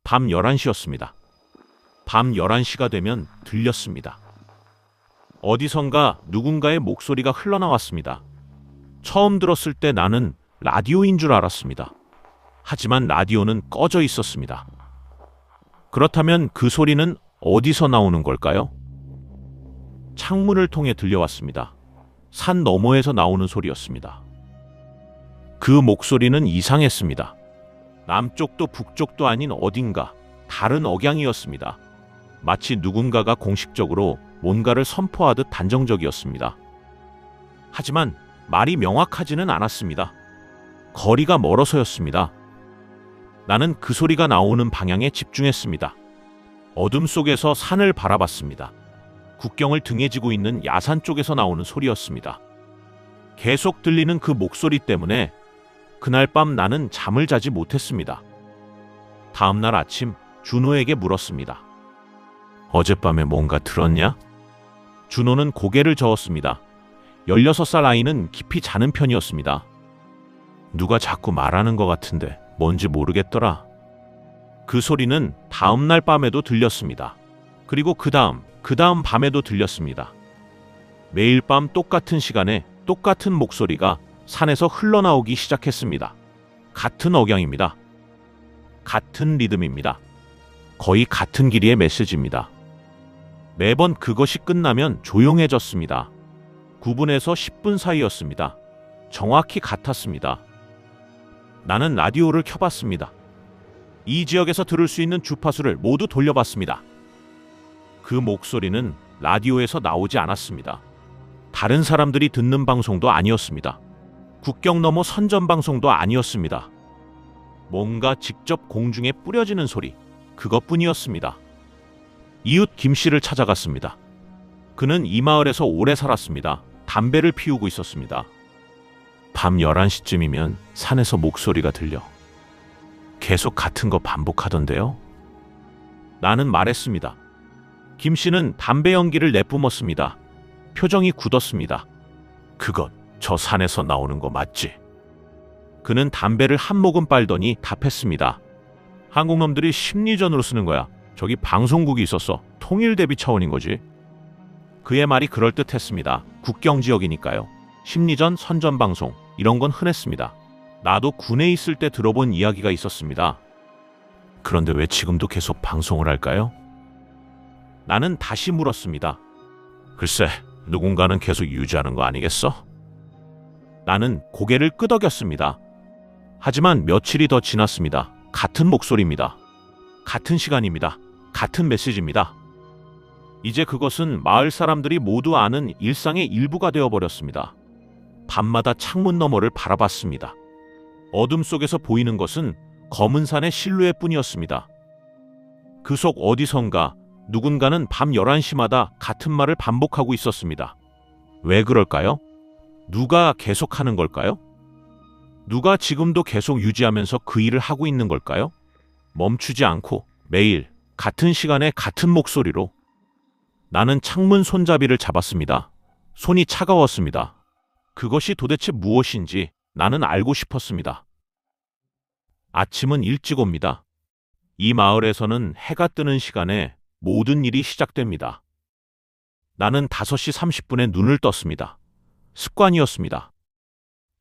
밤 11시였습니다. 밤 11시가 되면 들렸습니다. 어디선가 누군가의 목소리가 흘러나왔습니다. 처음 들었을 때 나는 라디오인 줄 알았습니다. 하지만 라디오는 꺼져 있었습니다. 그렇다면 그 소리는 어디서 나오는 걸까요? 창문을 통해 들려왔습니다. 산 너머에서 나오는 소리였습니다. 그 목소리는 이상했습니다. 남쪽도 북쪽도 아닌 어딘가 다른 억양이었습니다. 마치 누군가가 공식적으로 뭔가를 선포하듯 단정적이었습니다. 하지만 말이 명확하지는 않았습니다. 거리가 멀어서였습니다. 나는 그 소리가 나오는 방향에 집중했습니다. 어둠 속에서 산을 바라봤습니다. 국경을 등에 지고 있는 야산 쪽에서 나오는 소리였습니다. 계속 들리는 그 목소리 때문에 그날 밤 나는 잠을 자지 못했습니다. 다음 날 아침 준호에게 물었습니다. 어젯밤에 뭔가 들었냐? 준호는 고개를 저었습니다. 16살 아이는 깊이 자는 편이었습니다. 누가 자꾸 말하는 것 같은데 뭔지 모르겠더라. 그 소리는 다음 날 밤에도 들렸습니다. 그리고 그 다음 밤에도 들렸습니다. 매일 밤 똑같은 시간에 똑같은 목소리가 산에서 흘러나오기 시작했습니다. 같은 억양입니다. 같은 리듬입니다. 거의 같은 길이의 메시지입니다. 매번 그것이 끝나면 조용해졌습니다. 9분에서 10분 사이였습니다. 정확히 같았습니다. 나는 라디오를 켜봤습니다. 이 지역에서 들을 수 있는 주파수를 모두 돌려봤습니다. 그 목소리는 라디오에서 나오지 않았습니다. 다른 사람들이 듣는 방송도 아니었습니다. 국경 너머 선전 방송도 아니었습니다. 뭔가 직접 공중에 뿌려지는 소리, 그것뿐이었습니다. 이웃 김 씨를 찾아갔습니다. 그는 이 마을에서 오래 살았습니다. 담배를 피우고 있었습니다. 밤 11시쯤이면 산에서 목소리가 들려. 계속 같은 거 반복하던데요? 나는 말했습니다. 김 씨는 담배 연기를 내뿜었습니다. 표정이 굳었습니다. 그것, 저 산에서 나오는 거 맞지? 그는 담배를 한 모금 빨더니 답했습니다. 한국 놈들이 심리전으로 쓰는 거야. 저기 방송국이 있었어. 통일 대비 차원인 거지. 그의 말이 그럴듯했습니다. 국경 지역이니까요. 심리전, 선전방송 이런 건 흔했습니다. 나도 군에 있을 때 들어본 이야기가 있었습니다. 그런데 왜 지금도 계속 방송을 할까요? 나는 다시 물었습니다. 글쎄, 누군가는 계속 유지하는 거 아니겠어? 나는 고개를 끄덕였습니다. 하지만 며칠이 더 지났습니다. 같은 목소리입니다. 같은 시간입니다. 같은 메시지입니다. 이제 그것은 마을 사람들이 모두 아는 일상의 일부가 되어버렸습니다. 밤마다 창문 너머를 바라봤습니다. 어둠 속에서 보이는 것은 검은 산의 실루엣뿐이었습니다. 그 속 어디선가 누군가는 밤 11시마다 같은 말을 반복하고 있었습니다. 왜 그럴까요? 누가 계속하는 걸까요? 누가 지금도 계속 유지하면서 그 일을 하고 있는 걸까요? 멈추지 않고 매일 같은 시간에 같은 목소리로. 나는 창문 손잡이를 잡았습니다. 손이 차가웠습니다. 그것이 도대체 무엇인지 나는 알고 싶었습니다. 아침은 일찍 옵니다. 이 마을에서는 해가 뜨는 시간에 모든 일이 시작됩니다. 나는 5시 30분에 눈을 떴습니다. 습관이었습니다.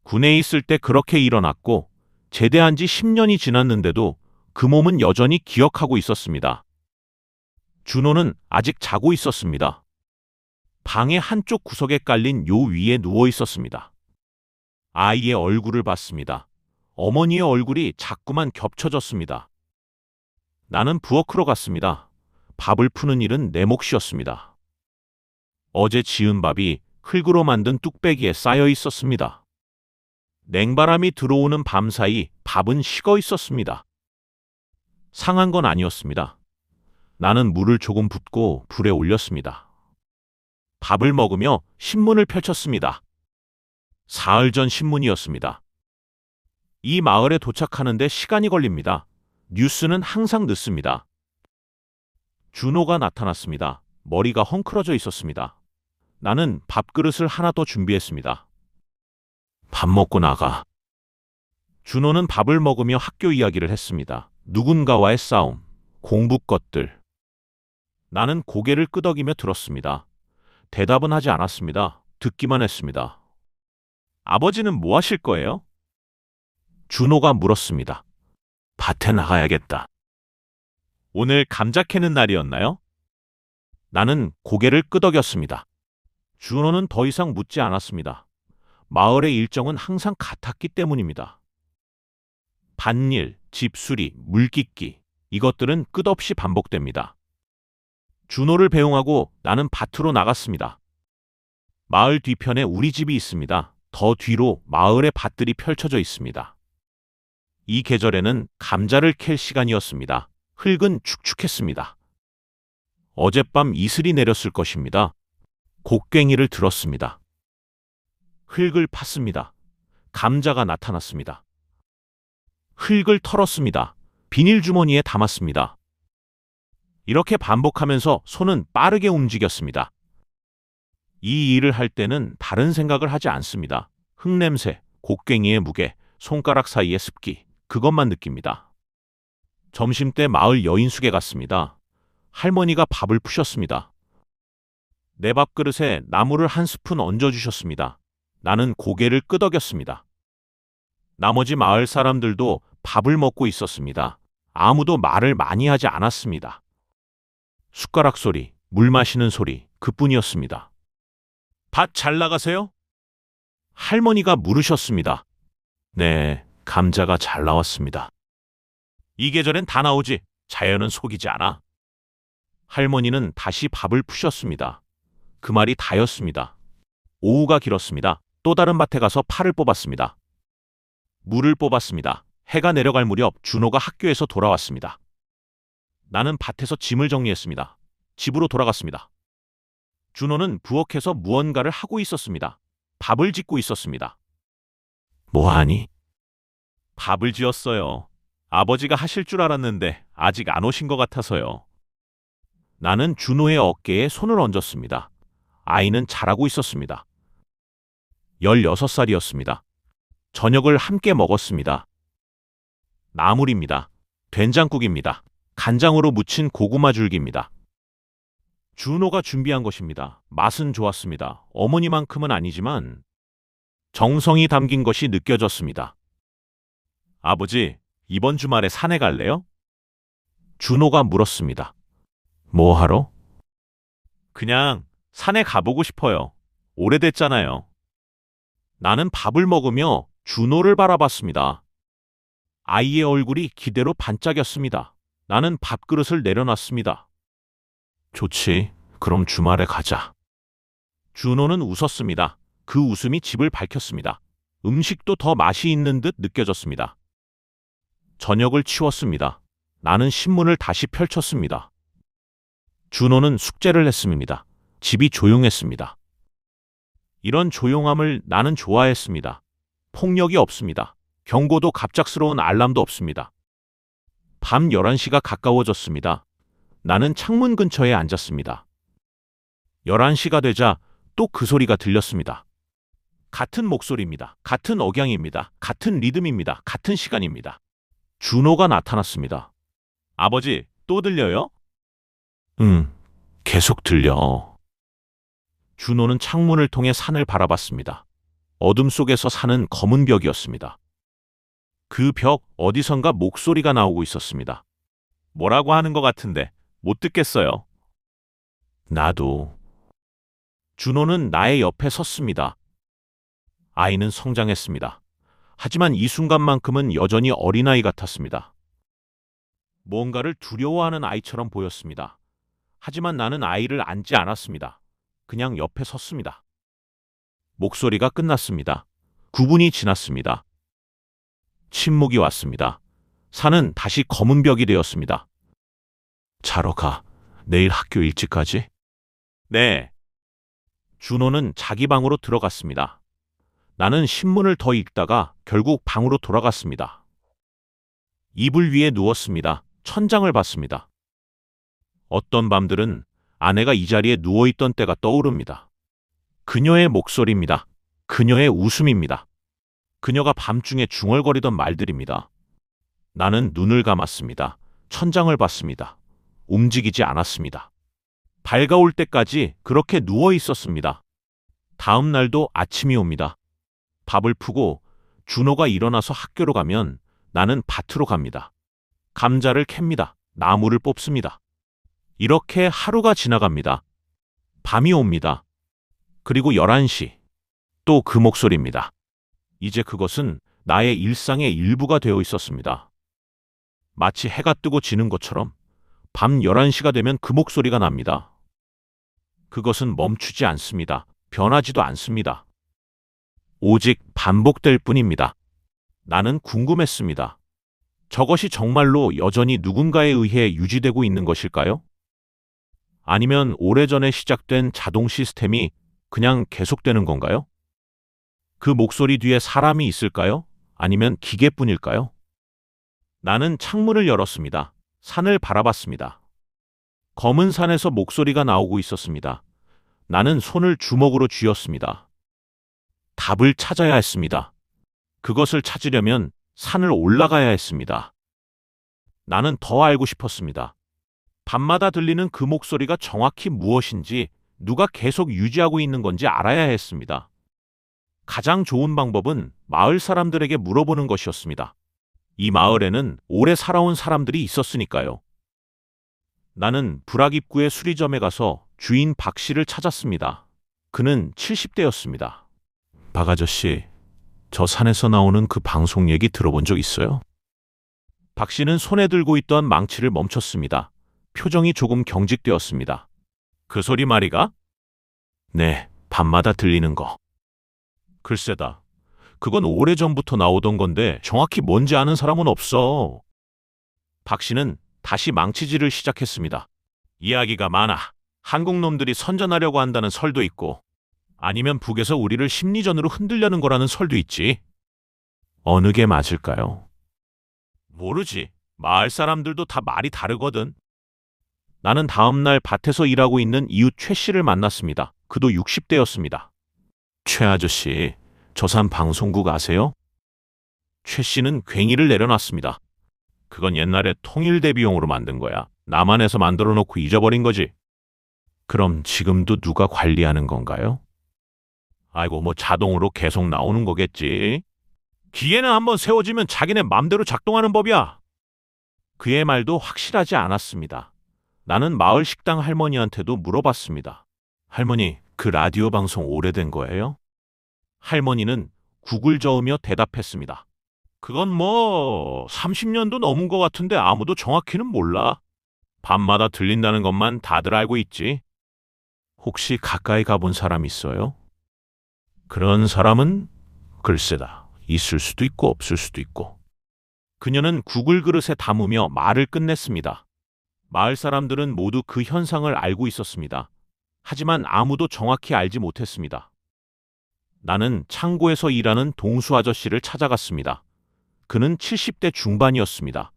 군에 있을 때 그렇게 일어났고 제대한 지 10년이 지났는데도 그 몸은 여전히 기억하고 있었습니다. 준호는 아직 자고 있었습니다. 방의 한쪽 구석에 깔린 요 위에 누워 있었습니다. 아이의 얼굴을 봤습니다. 어머니의 얼굴이 자꾸만 겹쳐졌습니다. 나는 부엌으로 갔습니다. 밥을 푸는 일은 내 몫이었습니다. 어제 지은 밥이 흙으로 만든 뚝배기에 쌓여 있었습니다. 냉바람이 들어오는 밤사이 밥은 식어 있었습니다. 상한 건 아니었습니다. 나는 물을 조금 붓고 불에 올렸습니다. 밥을 먹으며 신문을 펼쳤습니다. 사흘 전 신문이었습니다. 이 마을에 도착하는데 시간이 걸립니다. 뉴스는 항상 늦습니다. 준호가 나타났습니다. 머리가 헝클어져 있었습니다. 나는 밥그릇을 하나 더 준비했습니다. 밥 먹고 나가. 준호는 밥을 먹으며 학교 이야기를 했습니다. 누군가와의 싸움, 공부 것들. 나는 고개를 끄덕이며 들었습니다. 대답은 하지 않았습니다. 듣기만 했습니다. 아버지는 뭐 하실 거예요? 준호가 물었습니다. 밭에 나가야겠다. 오늘 감자 캐는 날이었나요? 나는 고개를 끄덕였습니다. 준호는 더 이상 묻지 않았습니다. 마을의 일정은 항상 같았기 때문입니다. 밭일, 집수리, 물깃기, 이것들은 끝없이 반복됩니다. 준호를 배웅하고 나는 밭으로 나갔습니다. 마을 뒤편에 우리 집이 있습니다. 더 뒤로 마을의 밭들이 펼쳐져 있습니다. 이 계절에는 감자를 캘 시간이었습니다. 흙은 축축했습니다. 어젯밤 이슬이 내렸을 것입니다. 곡괭이를 들었습니다. 흙을 팠습니다. 감자가 나타났습니다. 흙을 털었습니다. 비닐주머니에 담았습니다. 이렇게 반복하면서 손은 빠르게 움직였습니다. 이 일을 할 때는 다른 생각을 하지 않습니다. 흙냄새, 곡괭이의 무게, 손가락 사이의 습기, 그것만 느낍니다. 점심때 마을 여인숙에 갔습니다. 할머니가 밥을 푸셨습니다. 내 밥그릇에 나물을 한 스푼 얹어주셨습니다. 나는 고개를 끄덕였습니다. 나머지 마을 사람들도 밥을 먹고 있었습니다. 아무도 말을 많이 하지 않았습니다. 숟가락 소리, 물 마시는 소리, 그뿐이었습니다. 밭 잘 나가세요? 할머니가 물으셨습니다. 네, 감자가 잘 나왔습니다. 이 계절엔 다 나오지. 자연은 속이지 않아. 할머니는 다시 밥을 푸셨습니다. 그 말이 다였습니다. 오후가 길었습니다. 또 다른 밭에 가서 파를 뽑았습니다. 물을 뽑았습니다. 해가 내려갈 무렵 준호가 학교에서 돌아왔습니다. 나는 밭에서 짐을 정리했습니다. 집으로 돌아갔습니다. 준호는 부엌에서 무언가를 하고 있었습니다. 밥을 짓고 있었습니다. 뭐하니? 밥을 지었어요. 아버지가 하실 줄 알았는데 아직 안 오신 것 같아서요. 나는 준호의 어깨에 손을 얹었습니다. 아이는 잘하고 있었습니다. 16살이었습니다. 저녁을 함께 먹었습니다. 나물입니다. 된장국입니다. 간장으로 무친 고구마 줄기입니다. 준호가 준비한 것입니다. 맛은 좋았습니다. 어머니만큼은 아니지만 정성이 담긴 것이 느껴졌습니다. 아버지, 이번 주말에 산에 갈래요? 준호가 물었습니다. 뭐 하러? 그냥 산에 가보고 싶어요. 오래됐잖아요. 나는 밥을 먹으며 준호를 바라봤습니다. 아이의 얼굴이 기대로 반짝였습니다. 나는 밥그릇을 내려놨습니다. 좋지. 그럼 주말에 가자. 준호는 웃었습니다. 그 웃음이 집을 밝혔습니다. 음식도 더 맛이 있는 듯 느껴졌습니다. 저녁을 치웠습니다. 나는 신문을 다시 펼쳤습니다. 준호는 숙제를 했습니다. 집이 조용했습니다. 이런 조용함을 나는 좋아했습니다. 폭력이 없습니다. 경고도 갑작스러운 알람도 없습니다. 밤 11시가 가까워졌습니다. 나는 창문 근처에 앉았습니다. 11시가 되자 또 그 소리가 들렸습니다. 같은 목소리입니다. 같은 억양입니다. 같은 리듬입니다. 같은 시간입니다. 준호가 나타났습니다. 아버지, 또 들려요? 응, 계속 들려. 준호는 창문을 통해 산을 바라봤습니다. 어둠 속에서 산은 검은 벽이었습니다. 그 벽 어디선가 목소리가 나오고 있었습니다. 뭐라고 하는 것 같은데 못 듣겠어요. 나도. 준호는 나의 옆에 섰습니다. 아이는 성장했습니다. 하지만 이 순간만큼은 여전히 어린아이 같았습니다. 뭔가를 두려워하는 아이처럼 보였습니다. 하지만 나는 아이를 안지 않았습니다. 그냥 옆에 섰습니다. 목소리가 끝났습니다. 9분이 지났습니다. 침묵이 왔습니다. 산은 다시 검은 벽이 되었습니다. 자러 가. 내일 학교 일찍 가지? 네. 준호는 자기 방으로 들어갔습니다. 나는 신문을 더 읽다가 결국 방으로 돌아갔습니다. 이불 위에 누웠습니다. 천장을 봤습니다. 어떤 밤들은 아내가 이 자리에 누워있던 때가 떠오릅니다. 그녀의 목소리입니다. 그녀의 웃음입니다. 그녀가 밤중에 중얼거리던 말들입니다. 나는 눈을 감았습니다. 천장을 봤습니다. 움직이지 않았습니다. 밝아올 때까지 그렇게 누워 있었습니다. 다음 날도 아침이 옵니다. 밥을 푸고 준호가 일어나서 학교로 가면 나는 밭으로 갑니다. 감자를 캡니다. 나무를 뽑습니다. 이렇게 하루가 지나갑니다. 밤이 옵니다. 그리고 11시. 또 그 목소리입니다. 이제 그것은 나의 일상의 일부가 되어 있었습니다. 마치 해가 뜨고 지는 것처럼 밤 11시가 되면 그 목소리가 납니다. 그것은 멈추지 않습니다. 변하지도 않습니다. 오직 반복될 뿐입니다. 나는 궁금했습니다. 저것이 정말로 여전히 누군가에 의해 유지되고 있는 것일까요? 아니면 오래전에 시작된 자동 시스템이 그냥 계속되는 건가요? 그 목소리 뒤에 사람이 있을까요? 아니면 기계뿐일까요? 나는 창문을 열었습니다. 산을 바라봤습니다. 검은 산에서 목소리가 나오고 있었습니다. 나는 손을 주먹으로 쥐었습니다. 답을 찾아야 했습니다. 그것을 찾으려면 산을 올라가야 했습니다. 나는 더 알고 싶었습니다. 밤마다 들리는 그 목소리가 정확히 무엇인지, 누가 계속 유지하고 있는 건지 알아야 했습니다. 가장 좋은 방법은 마을 사람들에게 물어보는 것이었습니다. 이 마을에는 오래 살아온 사람들이 있었으니까요. 나는 불악입구의 수리점에 가서 주인 박 씨를 찾았습니다. 그는 70대였습니다. 박 아저씨, 저 산에서 나오는 그 방송 얘기 들어본 적 있어요? 박 씨는 손에 들고 있던 망치를 멈췄습니다. 표정이 조금 경직되었습니다. 그 소리 말이가? 네, 밤마다 들리는 거. 글쎄다. 그건 오래전부터 나오던 건데 정확히 뭔지 아는 사람은 없어. 박 씨는 다시 망치질을 시작했습니다. 이야기가 많아. 한국 놈들이 선전하려고 한다는 설도 있고, 아니면 북에서 우리를 심리전으로 흔들려는 거라는 설도 있지. 어느 게 맞을까요? 모르지. 마을 사람들도 다 말이 다르거든. 나는 다음 날 밭에서 일하고 있는 이웃 최 씨를 만났습니다. 그도 60대였습니다. 최 아저씨, 저 산 방송국 아세요? 최 씨는 괭이를 내려놨습니다. 그건 옛날에 통일대 비용으로 만든 거야. 남한에서 만들어 놓고 잊어버린 거지. 그럼 지금도 누가 관리하는 건가요? 아이고, 뭐 자동으로 계속 나오는 거겠지. 기계는 한번 세워지면 자기네 맘대로 작동하는 법이야. 그의 말도 확실하지 않았습니다. 나는 마을 식당 할머니한테도 물어봤습니다. 할머니, 그 라디오 방송 오래된 거예요? 할머니는 국을 저으며 대답했습니다. 그건 뭐 30년도 넘은 것 같은데 아무도 정확히는 몰라. 밤마다 들린다는 것만 다들 알고 있지. 혹시 가까이 가본 사람 있어요? 그런 사람은 글쎄다. 있을 수도 있고 없을 수도 있고. 그녀는 국을 그릇에 담으며 말을 끝냈습니다. 마을 사람들은 모두 그 현상을 알고 있었습니다. 하지만 아무도 정확히 알지 못했습니다. 나는 창고에서 일하는 동수 아저씨를 찾아갔습니다. 그는 70대 중반이었습니다.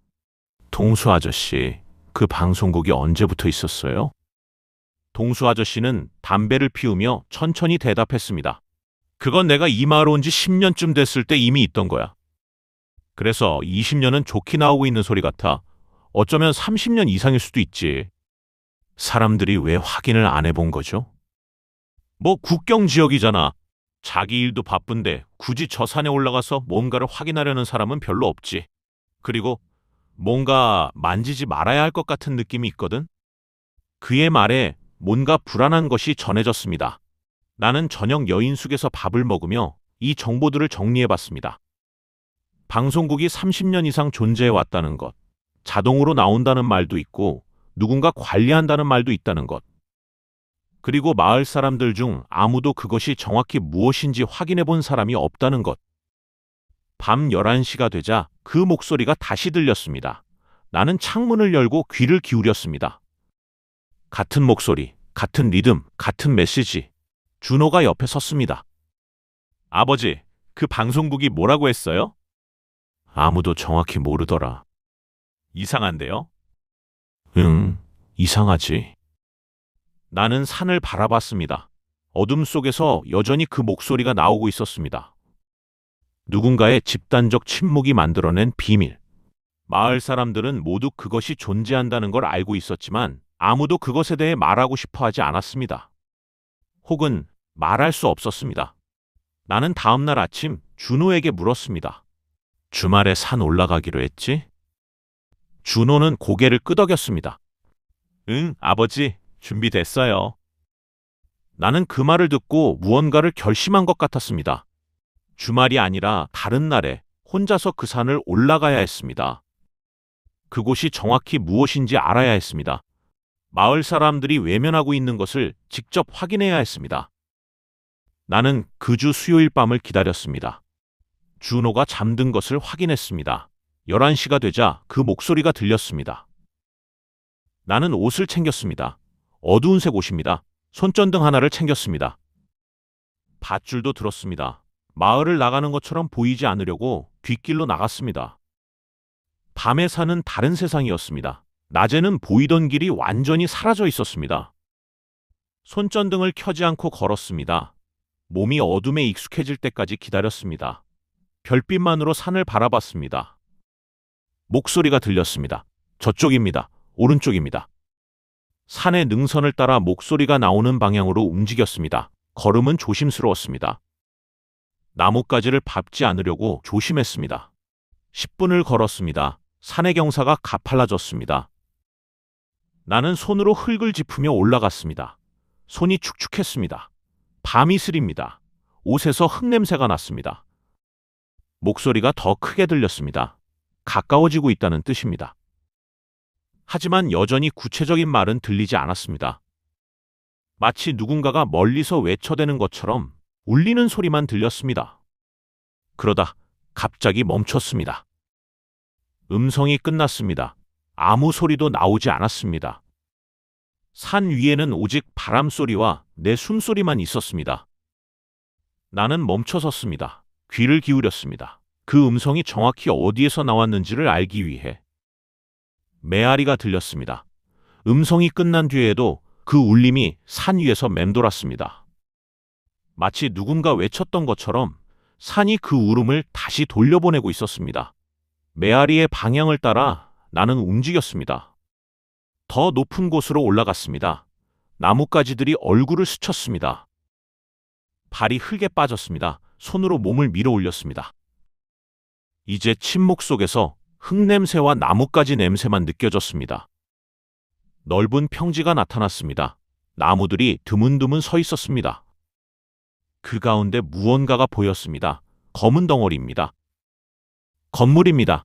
동수 아저씨, 그 방송국이 언제부터 있었어요? 동수 아저씨는 담배를 피우며 천천히 대답했습니다. 그건 내가 이 마을 온 지 10년쯤 됐을 때 이미 있던 거야. 그래서 20년은 좋게 나오고 있는 소리 같아. 어쩌면 30년 이상일 수도 있지. 사람들이 왜 확인을 안 해본 거죠? 뭐 국경 지역이잖아. 자기 일도 바쁜데 굳이 저 산에 올라가서 뭔가를 확인하려는 사람은 별로 없지. 그리고 뭔가 만지지 말아야 할 것 같은 느낌이 있거든. 그의 말에 뭔가 불안한 것이 전해졌습니다. 나는 저녁 여인숙에서 밥을 먹으며 이 정보들을 정리해봤습니다. 방송국이 30년 이상 존재해 왔다는 것, 자동으로 나온다는 말도 있고 누군가 관리한다는 말도 있다는 것, 그리고 마을 사람들 중 아무도 그것이 정확히 무엇인지 확인해 본 사람이 없다는 것. 밤 11시가 되자 그 목소리가 다시 들렸습니다. 나는 창문을 열고 귀를 기울였습니다. 같은 목소리, 같은 리듬, 같은 메시지. 준호가 옆에 섰습니다. 아버지, 그 방송국이 뭐라고 했어요? 아무도 정확히 모르더라. 이상한데요? 응, 이상하지. 나는 산을 바라봤습니다. 어둠 속에서 여전히 그 목소리가 나오고 있었습니다. 누군가의 집단적 침묵이 만들어낸 비밀. 마을 사람들은 모두 그것이 존재한다는 걸 알고 있었지만 아무도 그것에 대해 말하고 싶어 하지 않았습니다. 혹은 말할 수 없었습니다. 나는 다음 날 아침 준호에게 물었습니다. 주말에 산 올라가기로 했지? 준호는 고개를 끄덕였습니다. 응, 아버지, 준비됐어요. 나는 그 말을 듣고 무언가를 결심한 것 같았습니다. 주말이 아니라 다른 날에 혼자서 그 산을 올라가야 했습니다. 그곳이 정확히 무엇인지 알아야 했습니다. 마을 사람들이 외면하고 있는 것을 직접 확인해야 했습니다. 나는 그 주 수요일 밤을 기다렸습니다. 준호가 잠든 것을 확인했습니다. 11시가 되자 그 목소리가 들렸습니다. 나는 옷을 챙겼습니다. 어두운 색 옷입니다. 손전등 하나를 챙겼습니다. 밧줄도 들었습니다. 마을을 나가는 것처럼 보이지 않으려고 뒷길로 나갔습니다. 밤에 사는 다른 세상이었습니다. 낮에는 보이던 길이 완전히 사라져 있었습니다. 손전등을 켜지 않고 걸었습니다. 몸이 어둠에 익숙해질 때까지 기다렸습니다. 별빛만으로 산을 바라봤습니다. 목소리가 들렸습니다. 저쪽입니다. 오른쪽입니다. 산의 능선을 따라 목소리가 나오는 방향으로 움직였습니다. 걸음은 조심스러웠습니다. 나뭇가지를 밟지 않으려고 조심했습니다. 10분을 걸었습니다. 산의 경사가 가팔라졌습니다. 나는 손으로 흙을 짚으며 올라갔습니다. 손이 축축했습니다. 밤이슬입니다. 옷에서 흙냄새가 났습니다. 목소리가 더 크게 들렸습니다. 가까워지고 있다는 뜻입니다. 하지만 여전히 구체적인 말은 들리지 않았습니다. 마치 누군가가 멀리서 외쳐대는 것처럼 울리는 소리만 들렸습니다. 그러다 갑자기 멈췄습니다. 음성이 끝났습니다. 아무 소리도 나오지 않았습니다. 산 위에는 오직 바람 소리와 내 숨소리만 있었습니다. 나는 멈춰 섰습니다. 귀를 기울였습니다. 그 음성이 정확히 어디에서 나왔는지를 알기 위해. 메아리가 들렸습니다. 음성이 끝난 뒤에도 그 울림이 산 위에서 맴돌았습니다. 마치 누군가 외쳤던 것처럼 산이 그 울음을 다시 돌려보내고 있었습니다. 메아리의 방향을 따라 나는 움직였습니다. 더 높은 곳으로 올라갔습니다. 나뭇가지들이 얼굴을 스쳤습니다. 발이 흙에 빠졌습니다. 손으로 몸을 밀어 올렸습니다. 이제 침묵 속에서 흙냄새와 나뭇가지 냄새만 느껴졌습니다. 넓은 평지가 나타났습니다. 나무들이 드문드문 서 있었습니다. 그 가운데 무언가가 보였습니다. 검은 덩어리입니다. 건물입니다.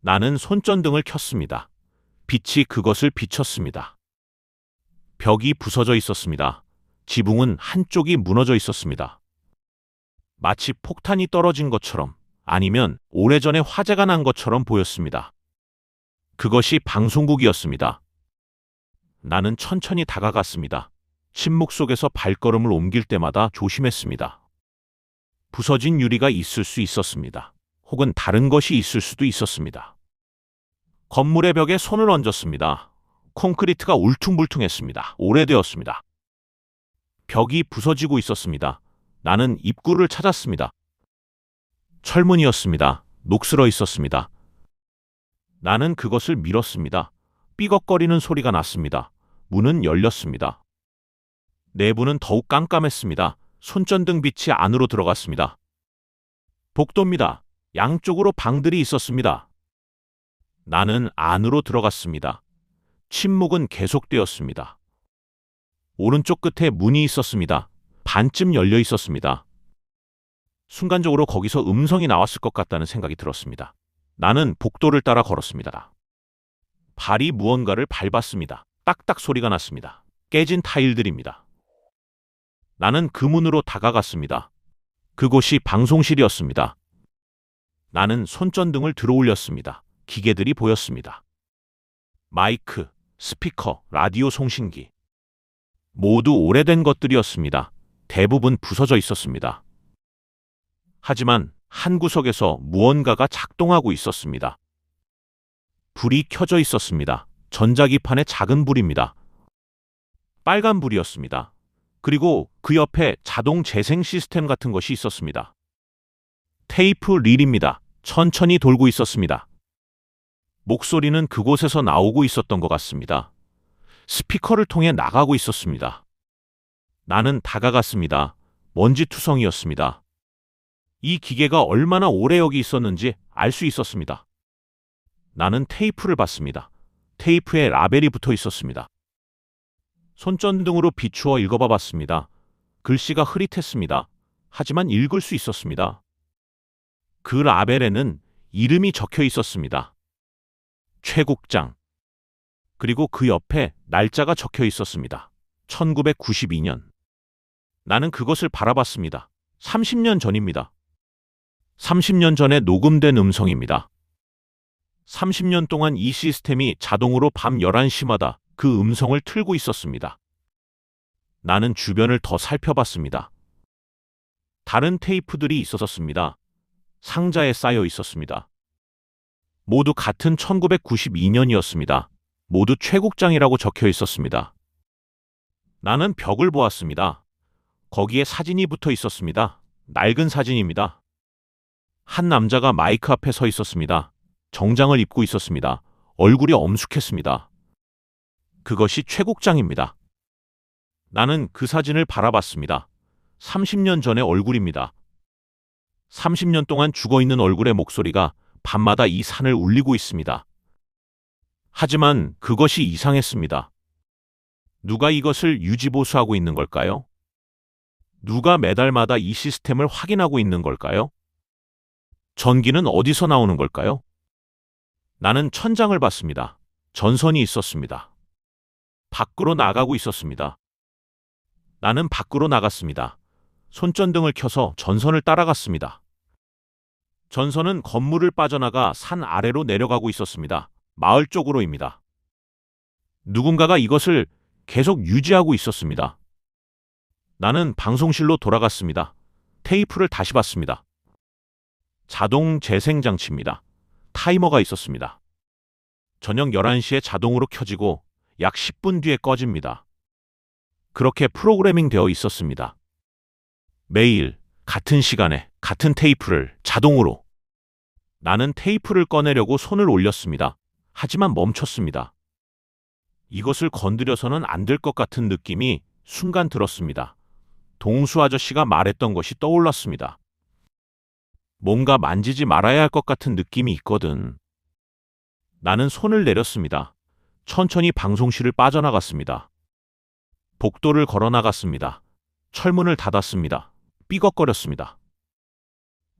나는 손전등을 켰습니다. 빛이 그것을 비췄습니다. 벽이 부서져 있었습니다. 지붕은 한쪽이 무너져 있었습니다. 마치 폭탄이 떨어진 것처럼 아니면 오래전에 화재가 난 것처럼 보였습니다. 그것이 방송국이었습니다. 나는 천천히 다가갔습니다. 침묵 속에서 발걸음을 옮길 때마다 조심했습니다. 부서진 유리가 있을 수 있었습니다. 혹은 다른 것이 있을 수도 있었습니다. 건물의 벽에 손을 얹었습니다. 콘크리트가 울퉁불퉁했습니다. 오래되었습니다. 벽이 부서지고 있었습니다. 나는 입구를 찾았습니다. 철문이었습니다. 녹슬어 있었습니다. 나는 그것을 밀었습니다. 삐걱거리는 소리가 났습니다. 문은 열렸습니다. 내부는 더욱 깜깜했습니다. 손전등 빛이 안으로 들어갔습니다. 복도입니다. 양쪽으로 방들이 있었습니다. 나는 안으로 들어갔습니다. 침묵은 계속되었습니다. 오른쪽 끝에 문이 있었습니다. 반쯤 열려 있었습니다. 순간적으로 거기서 음성이 나왔을 것 같다는 생각이 들었습니다. 나는 복도를 따라 걸었습니다. 발이 무언가를 밟았습니다. 딱딱 소리가 났습니다. 깨진 타일들입니다. 나는 그 문으로 다가갔습니다. 그곳이 방송실이었습니다. 나는 손전등을 들어올렸습니다. 기계들이 보였습니다. 마이크, 스피커, 라디오 송신기. 모두 오래된 것들이었습니다. 대부분 부서져 있었습니다. 하지만 한 구석에서 무언가가 작동하고 있었습니다. 불이 켜져 있었습니다. 전자기판의 작은 불입니다. 빨간 불이었습니다. 그리고 그 옆에 자동 재생 시스템 같은 것이 있었습니다. 테이프 릴입니다. 천천히 돌고 있었습니다. 목소리는 그곳에서 나오고 있었던 것 같습니다. 스피커를 통해 나가고 있었습니다. 나는 다가갔습니다. 먼지투성이었습니다. 이 기계가 얼마나 오래 여기 있었는지 알 수 있었습니다. 나는 테이프를 봤습니다. 테이프에 라벨이 붙어 있었습니다. 손전등으로 비추어 읽어봐 봤습니다. 글씨가 흐릿했습니다. 하지만 읽을 수 있었습니다. 그 라벨에는 이름이 적혀 있었습니다. 최국장. 그리고 그 옆에 날짜가 적혀 있었습니다. 1992년. 나는 그것을 바라봤습니다. 30년 전입니다. 30년 전에 녹음된 음성입니다. 30년 동안 이 시스템이 자동으로 밤 11시마다 그 음성을 틀고 있었습니다. 나는 주변을 더 살펴봤습니다. 다른 테이프들이 있었습니다. 상자에 쌓여 있었습니다. 모두 같은 1992년이었습니다. 모두 최국장이라고 적혀 있었습니다. 나는 벽을 보았습니다. 거기에 사진이 붙어 있었습니다. 낡은 사진입니다. 한 남자가 마이크 앞에 서 있었습니다. 정장을 입고 있었습니다. 얼굴이 엄숙했습니다. 그것이 최국장입니다. 나는 그 사진을 바라봤습니다. 30년 전의 얼굴입니다. 30년 동안 죽어있는 얼굴의 목소리가 밤마다 이 산을 울리고 있습니다. 하지만 그것이 이상했습니다. 누가 이것을 유지보수하고 있는 걸까요? 누가 매달마다 이 시스템을 확인하고 있는 걸까요? 전기는 어디서 나오는 걸까요? 나는 천장을 봤습니다. 전선이 있었습니다. 밖으로 나가고 있었습니다. 나는 밖으로 나갔습니다. 손전등을 켜서 전선을 따라갔습니다. 전선은 건물을 빠져나가 산 아래로 내려가고 있었습니다. 마을 쪽으로입니다. 누군가가 이것을 계속 유지하고 있었습니다. 나는 방송실로 돌아갔습니다. 테이프를 다시 봤습니다. 자동 재생장치입니다. 타이머가 있었습니다. 저녁 11시에 자동으로 켜지고 약 10분 뒤에 꺼집니다. 그렇게 프로그래밍 되어 있었습니다. 매일 같은 시간에 같은 테이프를 자동으로. 나는 테이프를 꺼내려고 손을 올렸습니다. 하지만 멈췄습니다. 이것을 건드려서는 안 될 것 같은 느낌이 순간 들었습니다. 동수 아저씨가 말했던 것이 떠올랐습니다. 뭔가 만지지 말아야 할 것 같은 느낌이 있거든. 나는 손을 내렸습니다. 천천히 방송실을 빠져나갔습니다. 복도를 걸어 나갔습니다. 철문을 닫았습니다. 삐걱거렸습니다.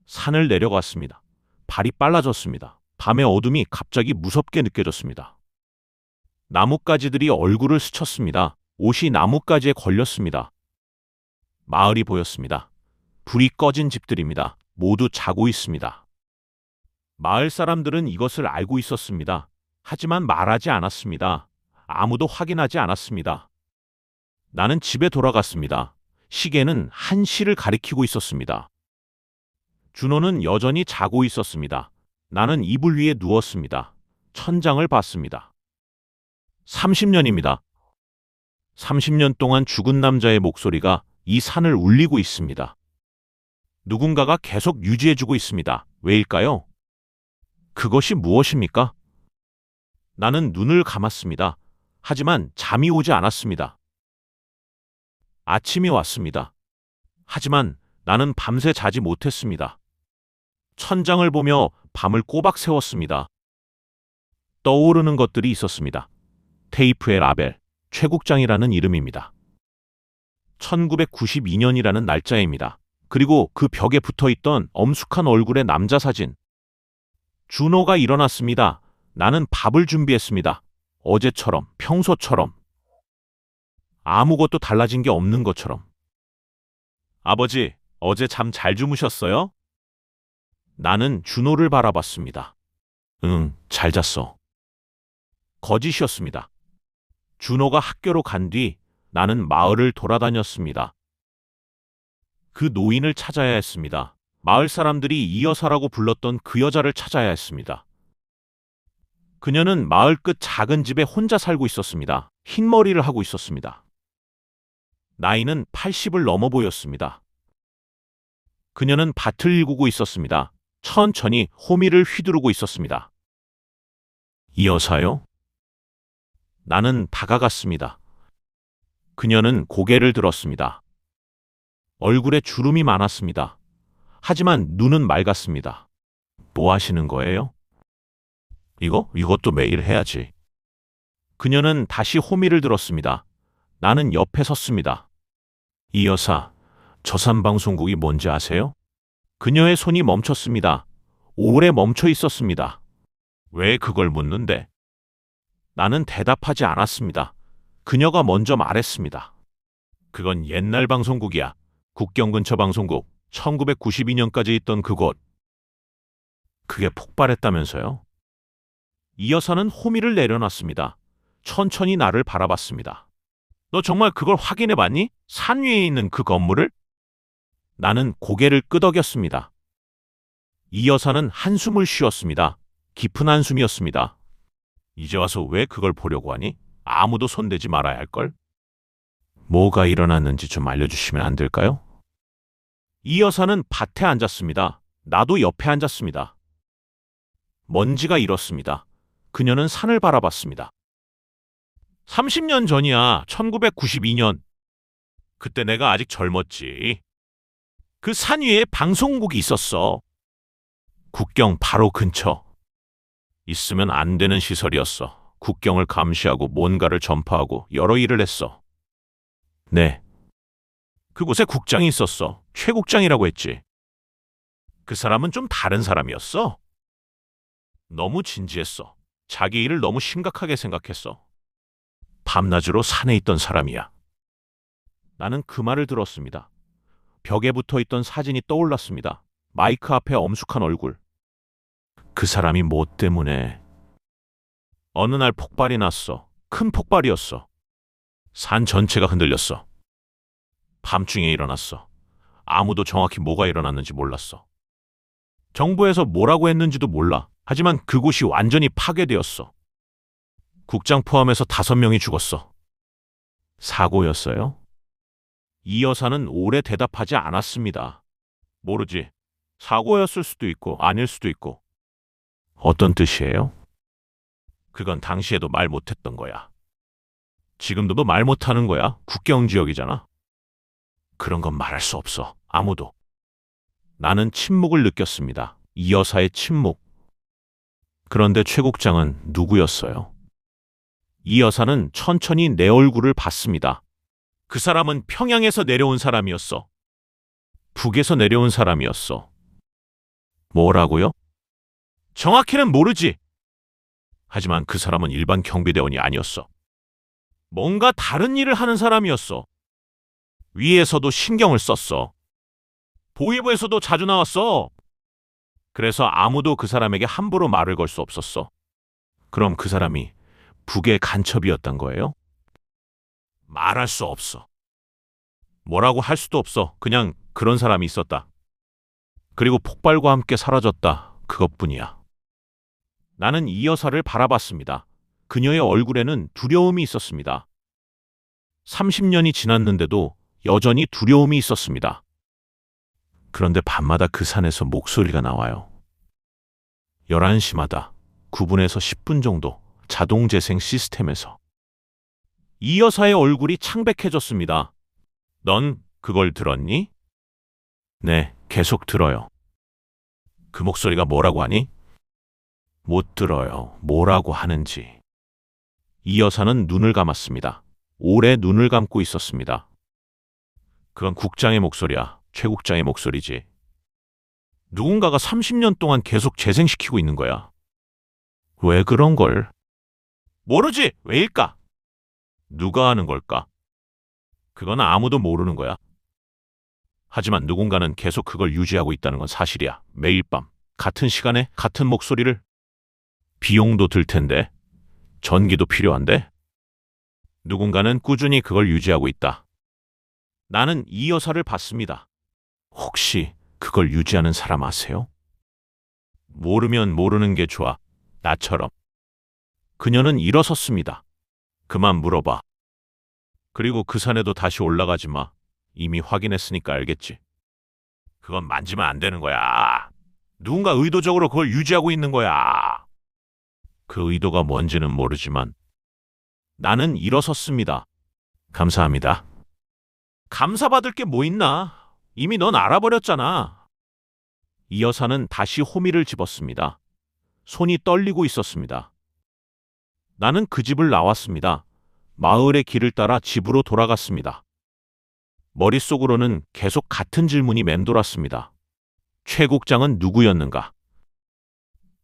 산을 내려갔습니다. 발이 빨라졌습니다. 밤의 어둠이 갑자기 무섭게 느껴졌습니다. 나뭇가지들이 얼굴을 스쳤습니다. 옷이 나뭇가지에 걸렸습니다. 마을이 보였습니다. 불이 꺼진 집들입니다. 모두 자고 있습니다. 마을 사람들은 이것을 알고 있었습니다. 하지만 말하지 않았습니다. 아무도 확인하지 않았습니다. 나는 집에 돌아갔습니다. 시계는 1시를 가리키고 있었습니다. 준호는 여전히 자고 있었습니다. 나는 이불 위에 누웠습니다. 천장을 봤습니다. 30년입니다. 30년 동안 죽은 남자의 목소리가 이 산을 울리고 있습니다. 누군가가 계속 유지해주고 있습니다. 왜일까요? 그것이 무엇입니까? 나는 눈을 감았습니다. 하지만 잠이 오지 않았습니다. 아침이 왔습니다. 하지만 나는 밤새 자지 못했습니다. 천장을 보며 밤을 꼬박 새웠습니다. 떠오르는 것들이 있었습니다. 테이프의 라벨, 최국장이라는 이름입니다. 1992년이라는 날짜입니다. 그리고 그 벽에 붙어있던 엄숙한 얼굴의 남자 사진. 준호가 일어났습니다. 나는 밥을 준비했습니다. 어제처럼, 평소처럼. 아무것도 달라진 게 없는 것처럼. 아버지, 어제 잠 잘 주무셨어요? 나는 준호를 바라봤습니다. 응, 잘 잤어. 거짓이었습니다. 준호가 학교로 간 뒤 나는 마을을 돌아다녔습니다. 그 노인을 찾아야 했습니다. 마을 사람들이 이 여사라고 불렀던 그 여자를 찾아야 했습니다. 그녀는 마을 끝 작은 집에 혼자 살고 있었습니다. 흰머리를 하고 있었습니다. 나이는 80을 넘어 보였습니다. 그녀는 밭을 일구고 있었습니다. 천천히 호미를 휘두르고 있었습니다. 이 여사요? 나는 다가갔습니다. 그녀는 고개를 들었습니다. 얼굴에 주름이 많았습니다. 하지만 눈은 맑았습니다. 뭐 하시는 거예요? 이것도 매일 해야지. 그녀는 다시 호미를 들었습니다. 나는 옆에 섰습니다. 이 여사, 저산방송국이 뭔지 아세요? 그녀의 손이 멈췄습니다. 오래 멈춰 있었습니다. 왜 그걸 묻는데? 나는 대답하지 않았습니다. 그녀가 먼저 말했습니다. 그건 옛날 방송국이야. 국경 근처 방송국. 1992년까지 있던 그곳. 그게 폭발했다면서요? 이 여사는 호미를 내려놨습니다. 천천히 나를 바라봤습니다. 너 정말 그걸 확인해 봤니? 산 위에 있는 그 건물을? 나는 고개를 끄덕였습니다. 이 여사는 한숨을 쉬었습니다. 깊은 한숨이었습니다. 이제 와서 왜 그걸 보려고 하니? 아무도 손대지 말아야 할걸? 뭐가 일어났는지 좀 알려주시면 안 될까요? 이 여사는 밭에 앉았습니다. 나도 옆에 앉았습니다. 먼지가 일었습니다. 그녀는 산을 바라봤습니다. 30년 전이야. 1992년. 그때 내가 아직 젊었지. 그 산 위에 방송국이 있었어. 국경 바로 근처. 있으면 안 되는 시설이었어. 국경을 감시하고 뭔가를 전파하고 여러 일을 했어. 네. 그곳에 국장이 있었어. 최 국장이라고 했지. 그 사람은 좀 다른 사람이었어. 너무 진지했어. 자기 일을 너무 심각하게 생각했어. 밤낮으로 산에 있던 사람이야. 나는 그 말을 들었습니다. 벽에 붙어 있던 사진이 떠올랐습니다. 마이크 앞에 엄숙한 얼굴. 그 사람이 뭐 때문에? 어느 날 폭발이 났어. 큰 폭발이었어. 산 전체가 흔들렸어. 밤중에 일어났어. 아무도 정확히 뭐가 일어났는지 몰랐어. 정부에서 뭐라고 했는지도 몰라. 하지만 그곳이 완전히 파괴되었어. 국장 포함해서 5명이 죽었어. 사고였어요? 이 여사는 오래 대답하지 않았습니다. 모르지. 사고였을 수도 있고 아닐 수도 있고. 어떤 뜻이에요? 그건 당시에도 말 못했던 거야. 지금도 말 못하는 거야. 국경 지역이잖아. 그런 건 말할 수 없어. 아무도. 나는 침묵을 느꼈습니다. 이 여사의 침묵. 그런데 최 국장은 누구였어요? 이 여사는 천천히 내 얼굴을 봤습니다. 그 사람은 평양에서 내려온 사람이었어. 북에서 내려온 사람이었어. 뭐라고요? 정확히는 모르지. 하지만 그 사람은 일반 경비대원이 아니었어. 뭔가 다른 일을 하는 사람이었어. 위에서도 신경을 썼어. 보위부에서도 자주 나왔어. 그래서 아무도 그 사람에게 함부로 말을 걸 수 없었어. 그럼 그 사람이 북의 간첩이었던 거예요? 말할 수 없어. 뭐라고 할 수도 없어. 그냥 그런 사람이 있었다. 그리고 폭발과 함께 사라졌다. 그것뿐이야. 나는 이 여사를 바라봤습니다. 그녀의 얼굴에는 두려움이 있었습니다. 30년이 지났는데도 여전히 두려움이 있었습니다. 그런데 밤마다 그 산에서 목소리가 나와요. 11시마다 9분에서 10분 정도 자동 재생 시스템에서. 이 여사의 얼굴이 창백해졌습니다. 넌 그걸 들었니? 네, 계속 들어요. 그 목소리가 뭐라고 하니? 못 들어요. 뭐라고 하는지. 이 여사는 눈을 감았습니다. 오래 눈을 감고 있었습니다. 그건 국장의 목소리야. 최 국장의 목소리지. 누군가가 30년 동안 계속 재생시키고 있는 거야. 왜 그런 걸? 모르지. 왜일까? 누가 하는 걸까? 그건 아무도 모르는 거야. 하지만 누군가는 계속 그걸 유지하고 있다는 건 사실이야. 매일 밤 같은 시간에 같은 목소리를. 비용도 들 텐데. 전기도 필요한데. 누군가는 꾸준히 그걸 유지하고 있다. 나는 이 여사를 봤습니다. 혹시 그걸 유지하는 사람 아세요? 모르면 모르는 게 좋아. 나처럼. 그녀는 일어섰습니다. 그만 물어봐. 그리고 그 산에도 다시 올라가지 마. 이미 확인했으니까 알겠지. 그건 만지면 안 되는 거야. 누군가 의도적으로 그걸 유지하고 있는 거야. 그 의도가 뭔지는 모르지만 나는 일어섰습니다. 감사합니다. 감사받을 게 뭐 있나? 이미 넌 알아버렸잖아. 이 여사는 다시 호미를 집었습니다. 손이 떨리고 있었습니다. 나는 그 집을 나왔습니다. 마을의 길을 따라 집으로 돌아갔습니다. 머릿속으로는 계속 같은 질문이 맴돌았습니다. 최 국장은 누구였는가?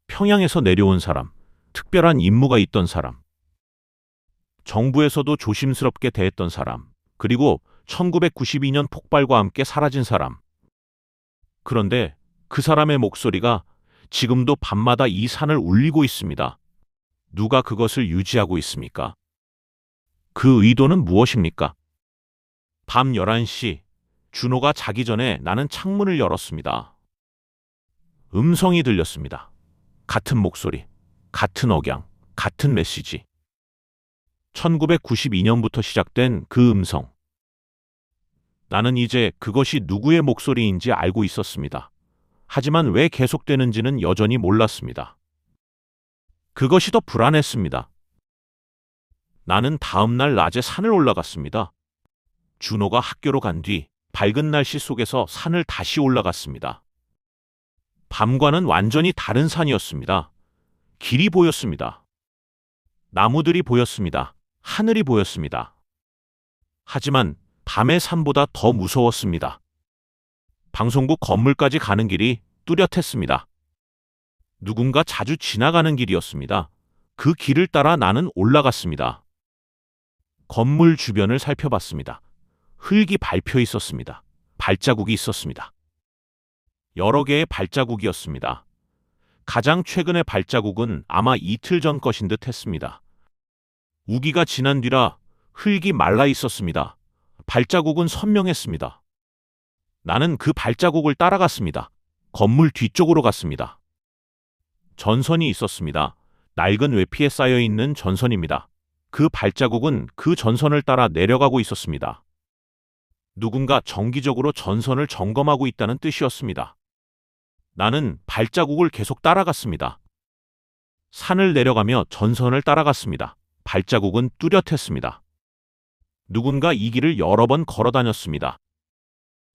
평양에서 내려온 사람, 특별한 임무가 있던 사람, 정부에서도 조심스럽게 대했던 사람, 그리고 1992년 폭발과 함께 사라진 사람. 그런데 그 사람의 목소리가 지금도 밤마다 이 산을 울리고 있습니다. 누가 그것을 유지하고 있습니까? 그 의도는 무엇입니까? 밤 11시, 준호가 자기 전에 나는 창문을 열었습니다. 음성이 들렸습니다. 같은 목소리, 같은 억양, 같은 메시지. 1992년부터 시작된 그 음성. 나는 이제 그것이 누구의 목소리인지 알고 있었습니다. 하지만 왜 계속되는지는 여전히 몰랐습니다. 그것이 더 불안했습니다. 나는 다음 날 낮에 산을 올라갔습니다. 준호가 학교로 간 뒤 밝은 날씨 속에서 산을 다시 올라갔습니다. 밤과는 완전히 다른 산이었습니다. 길이 보였습니다. 나무들이 보였습니다. 하늘이 보였습니다. 하지만 밤의 산보다 더 무서웠습니다. 방송국 건물까지 가는 길이 뚜렷했습니다. 누군가 자주 지나가는 길이었습니다. 그 길을 따라 나는 올라갔습니다. 건물 주변을 살펴봤습니다. 흙이 밟혀 있었습니다. 발자국이 있었습니다. 여러 개의 발자국이었습니다. 가장 최근의 발자국은 아마 이틀 전 것인 듯 했습니다. 우기가 지난 뒤라 흙이 말라 있었습니다. 발자국은 선명했습니다. 나는 그 발자국을 따라갔습니다. 건물 뒤쪽으로 갔습니다. 전선이 있었습니다. 낡은 외피에 쌓여 있는 전선입니다. 그 발자국은 그 전선을 따라 내려가고 있었습니다. 누군가 정기적으로 전선을 점검하고 있다는 뜻이었습니다. 나는 발자국을 계속 따라갔습니다. 산을 내려가며 전선을 따라갔습니다. 발자국은 뚜렷했습니다. 누군가 이 길을 여러 번 걸어 다녔습니다.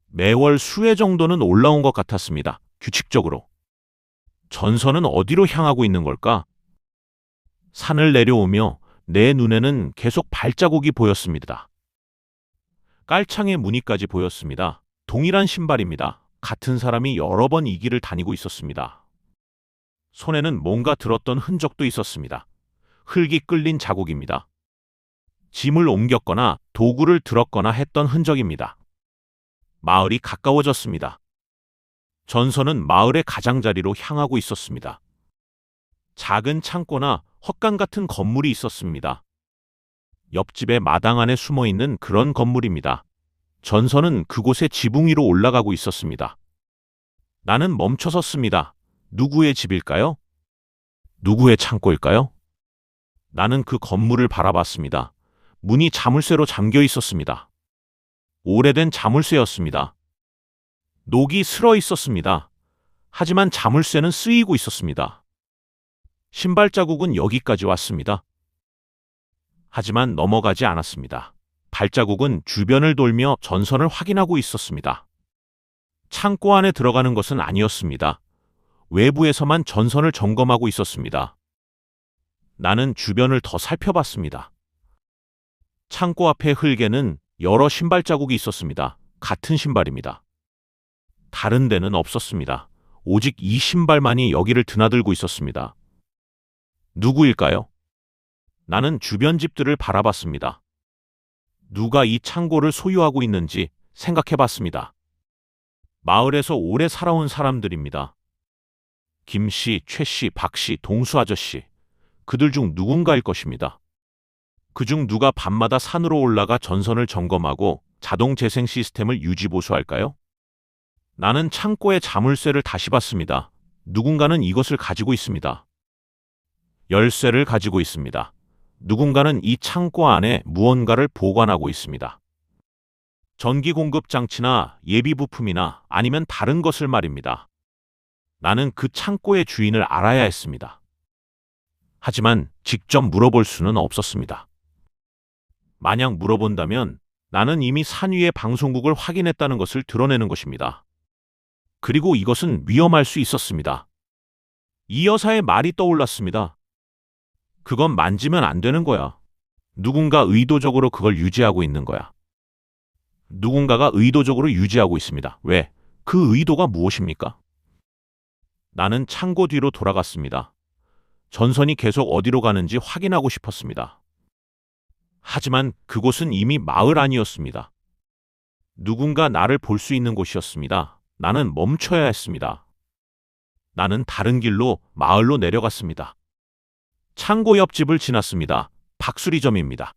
매월 수회 정도는 올라온 것 같았습니다. 규칙적으로. 전선은 어디로 향하고 있는 걸까? 산을 내려오며 내 눈에는 계속 발자국이 보였습니다. 깔창의 무늬까지 보였습니다. 동일한 신발입니다. 같은 사람이 여러 번 이 길을 다니고 있었습니다. 손에는 뭔가 들었던 흔적도 있었습니다. 흙이 끌린 자국입니다. 짐을 옮겼거나 도구를 들었거나 했던 흔적입니다. 마을이 가까워졌습니다. 전선은 마을의 가장자리로 향하고 있었습니다. 작은 창고나 헛간 같은 건물이 있었습니다. 옆집의 마당 안에 숨어 있는 그런 건물입니다. 전선은 그곳의 지붕 위로 올라가고 있었습니다. 나는 멈춰 섰습니다. 누구의 집일까요? 누구의 창고일까요? 나는 그 건물을 바라봤습니다. 문이 자물쇠로 잠겨 있었습니다. 오래된 자물쇠였습니다. 녹이 슬어 있었습니다. 하지만 자물쇠는 쓰이고 있었습니다. 신발 자국은 여기까지 왔습니다. 하지만 넘어가지 않았습니다. 발자국은 주변을 돌며 전선을 확인하고 있었습니다. 창고 안에 들어가는 것은 아니었습니다. 외부에서만 전선을 점검하고 있었습니다. 나는 주변을 더 살펴봤습니다. 창고 앞의 흙에는 여러 신발 자국이 있었습니다. 같은 신발입니다. 다른 데는 없었습니다. 오직 이 신발만이 여기를 드나들고 있었습니다. 누구일까요? 나는 주변 집들을 바라봤습니다. 누가 이 창고를 소유하고 있는지 생각해봤습니다. 마을에서 오래 살아온 사람들입니다. 김 씨, 최 씨, 박 씨, 동수 아저씨. 그들 중 누군가일 것입니다. 그중 누가 밤마다 산으로 올라가 전선을 점검하고 자동 재생 시스템을 유지보수할까요? 나는 창고의 자물쇠를 다시 봤습니다. 누군가는 이것을 가지고 있습니다. 열쇠를 가지고 있습니다. 누군가는 이 창고 안에 무언가를 보관하고 있습니다. 전기 공급 장치나 예비 부품이나 아니면 다른 것을 말입니다. 나는 그 창고의 주인을 알아야 했습니다. 하지만 직접 물어볼 수는 없었습니다. 만약 물어본다면 나는 이미 산 위의 방송국을 확인했다는 것을 드러내는 것입니다. 그리고 이것은 위험할 수 있었습니다. 이 여사의 말이 떠올랐습니다. 그건 만지면 안 되는 거야. 누군가 의도적으로 그걸 유지하고 있는 거야. 누군가가 의도적으로 유지하고 있습니다. 왜? 그 의도가 무엇입니까? 나는 창고 뒤로 돌아갔습니다. 전선이 계속 어디로 가는지 확인하고 싶었습니다. 하지만 그곳은 이미 마을 안이었습니다. 누군가 나를 볼 수 있는 곳이었습니다. 나는 멈춰야 했습니다. 나는 다른 길로 마을로 내려갔습니다. 창고 옆집을 지났습니다. 박수리점입니다.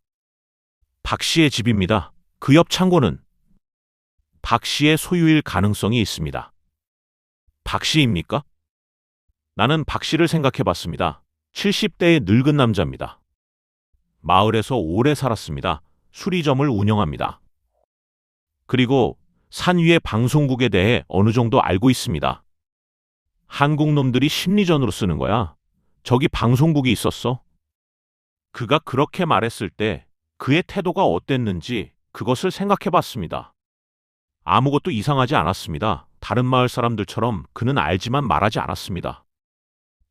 박 씨의 집입니다. 그 옆 창고는 박 씨의 소유일 가능성이 있습니다. 박 씨입니까? 나는 박 씨를 생각해 봤습니다. 70대의 늙은 남자입니다. 마을에서 오래 살았습니다. 수리점을 운영합니다. 그리고 산 위의 방송국에 대해 어느 정도 알고 있습니다. 한국 놈들이 심리전으로 쓰는 거야. 저기 방송국이 있었어. 그가 그렇게 말했을 때 그의 태도가 어땠는지 그것을 생각해 봤습니다. 아무것도 이상하지 않았습니다. 다른 마을 사람들처럼 그는 알지만 말하지 않았습니다.